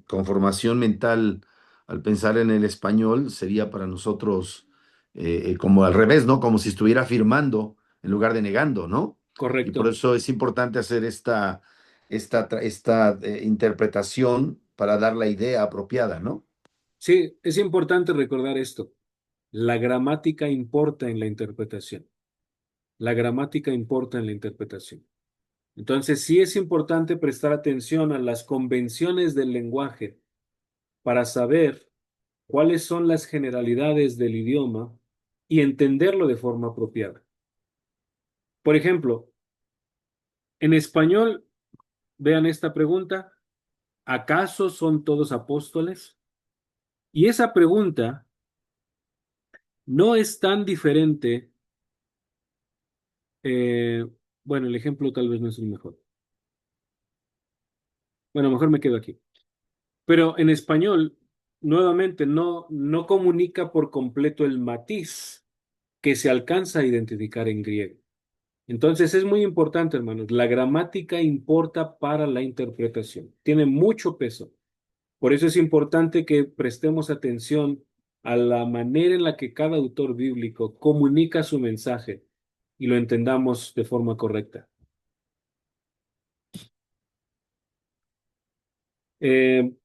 conformación mental, al pensar en el español, sería para nosotros como al revés, ¿no? Como si estuviera afirmando en lugar de negando, ¿no? Y por Correcto. eso es importante hacer esta interpretación para dar la idea apropiada, ¿no? Sí, es importante recordar esto. La gramática importa en la interpretación. La gramática importa en la interpretación. Entonces, sí es importante prestar atención a las convenciones del lenguaje para saber cuáles son las generalidades del idioma y entenderlo de forma apropiada. Por ejemplo, en español, vean esta pregunta, ¿acaso son todos apóstoles? Y esa pregunta no es tan diferente, eh, bueno, el ejemplo tal vez no es el mejor. Bueno, mejor me quedo aquí. Pero en español, nuevamente, no comunica por completo el matiz que se alcanza a identificar en griego. Entonces es muy importante, hermanos. La gramática importa para la interpretación. Tiene mucho peso. Por eso es importante que prestemos atención a la manera en la que cada autor bíblico comunica su mensaje y lo entendamos de forma correcta.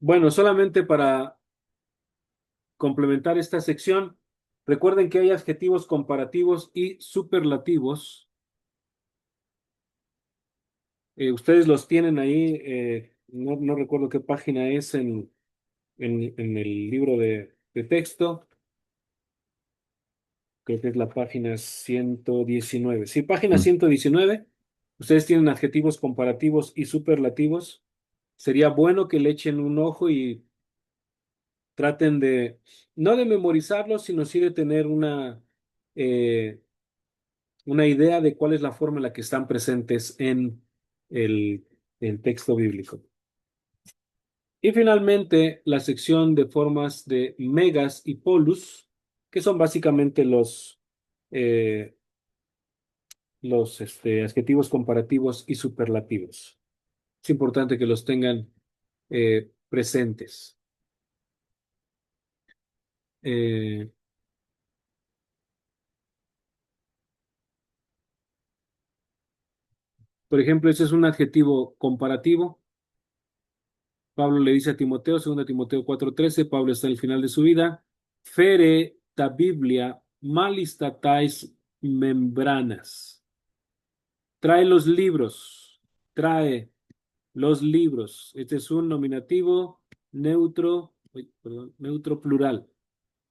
Bueno, solamente para complementar esta sección, recuerden que hay adjetivos comparativos y superlativos. Ustedes los tienen ahí, no recuerdo qué página es en el libro de texto. Creo que es la página 119. Sí, página Mm. 119. Ustedes tienen adjetivos comparativos y superlativos. Sería bueno que le echen un ojo y traten no de memorizarlos, sino sí de tener eh, una idea de cuál es la forma en la que están presentes en el, el texto bíblico. Y finalmente, la sección de formas de megas y polus, que son básicamente eh, los adjetivos comparativos y superlativos. Es importante que los tengan presentes. Eh, por ejemplo, ese es un adjetivo comparativo. Pablo le dice a Timoteo, 2 Timoteo 4:13, Pablo está al final de su vida, fere ta Biblia malistatais membranas. Trae los libros, trae los libros. Este es un nominativo neutro, perdón, neutro plural.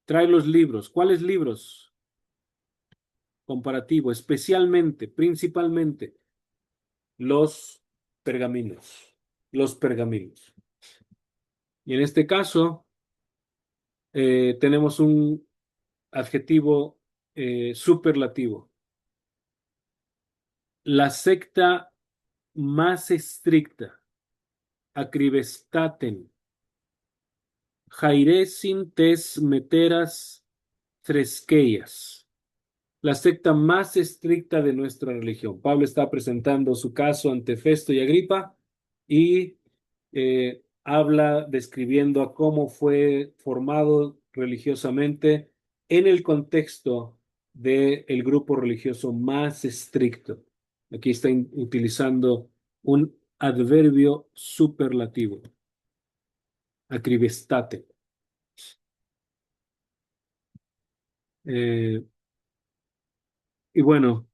Trae los libros. ¿Cuáles libros? Comparativo, especialmente, principalmente, los pergaminos. Los pergaminos. Y en este caso, tenemos un adjetivo superlativo. La secta más estricta, acribestaten, jairesin tes meteras tresqueias. La secta más estricta de nuestra religión. Pablo está presentando su caso ante Festo y Agripa y habla describiendo a cómo fue formado religiosamente en el contexto del grupo religioso más estricto. Aquí está utilizando un adverbio superlativo, acribestate. Eh, y bueno,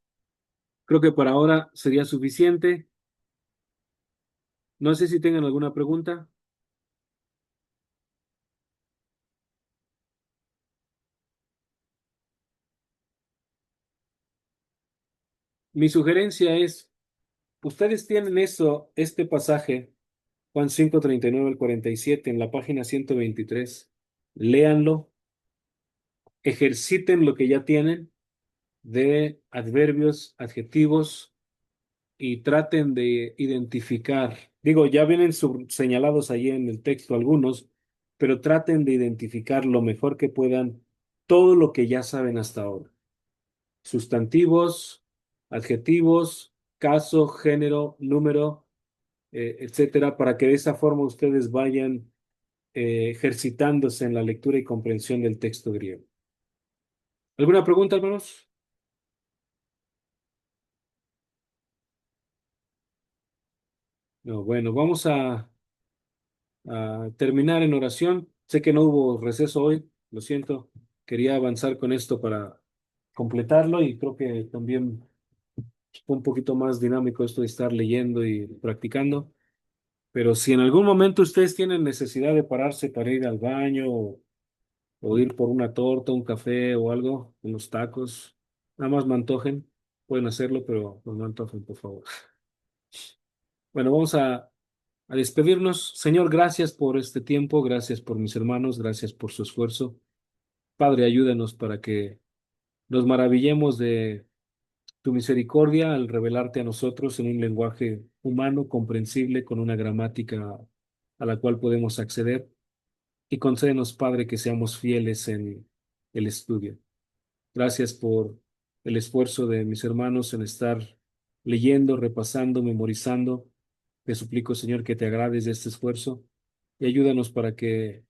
creo que por ahora sería suficiente. No sé si tengan alguna pregunta. Mi sugerencia es ustedes tienen este pasaje, Juan 5:39 al 47, en la página 123. Léanlo, ejerciten lo que ya tienen de adverbios, adjetivos y traten de identificar. Digo, ya vienen señalados ahí en el texto algunos, pero traten de identificar lo mejor que puedan todo lo que ya saben hasta ahora. Sustantivos, adjetivos, caso, género, número, etcétera, para que de esa forma ustedes vayan ejercitándose en la lectura y comprensión del texto griego. ¿Alguna pregunta, hermanos? No, bueno, vamos a terminar en oración. Sé que no hubo receso hoy, lo siento. Quería avanzar con esto para completarlo y creo que también fue un poquito más dinámico esto de estar leyendo y practicando. Pero si en algún momento ustedes tienen necesidad de pararse para ir al baño o ir por una torta, un café o algo, unos tacos, nada más me antojen, pueden hacerlo, pero no me antojen, por favor. Bueno, vamos a despedirnos. Señor, gracias por este tiempo, gracias por mis hermanos, gracias por su esfuerzo. Padre, ayúdanos para que nos maravillemos de tu misericordia al revelarte a nosotros en un lenguaje humano, comprensible, con una gramática a la cual podemos acceder. Y concédenos, Padre, que seamos fieles en el estudio. Gracias por el esfuerzo de mis hermanos en estar leyendo, repasando, memorizando. Te suplico, Señor, que te agrades de este esfuerzo y ayúdanos para que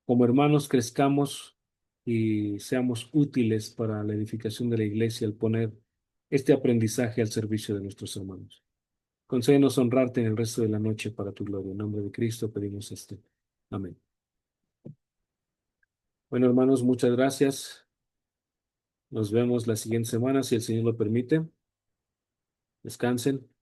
como hermanos crezcamos y seamos útiles para la edificación de la iglesia al poner este aprendizaje al servicio de nuestros hermanos. Concédenos honrarte en el resto de la noche para tu gloria. En nombre de Cristo pedimos esto. Amén. Bueno, hermanos, muchas gracias. Nos vemos la siguiente semana, si el Señor lo permite. Descansen.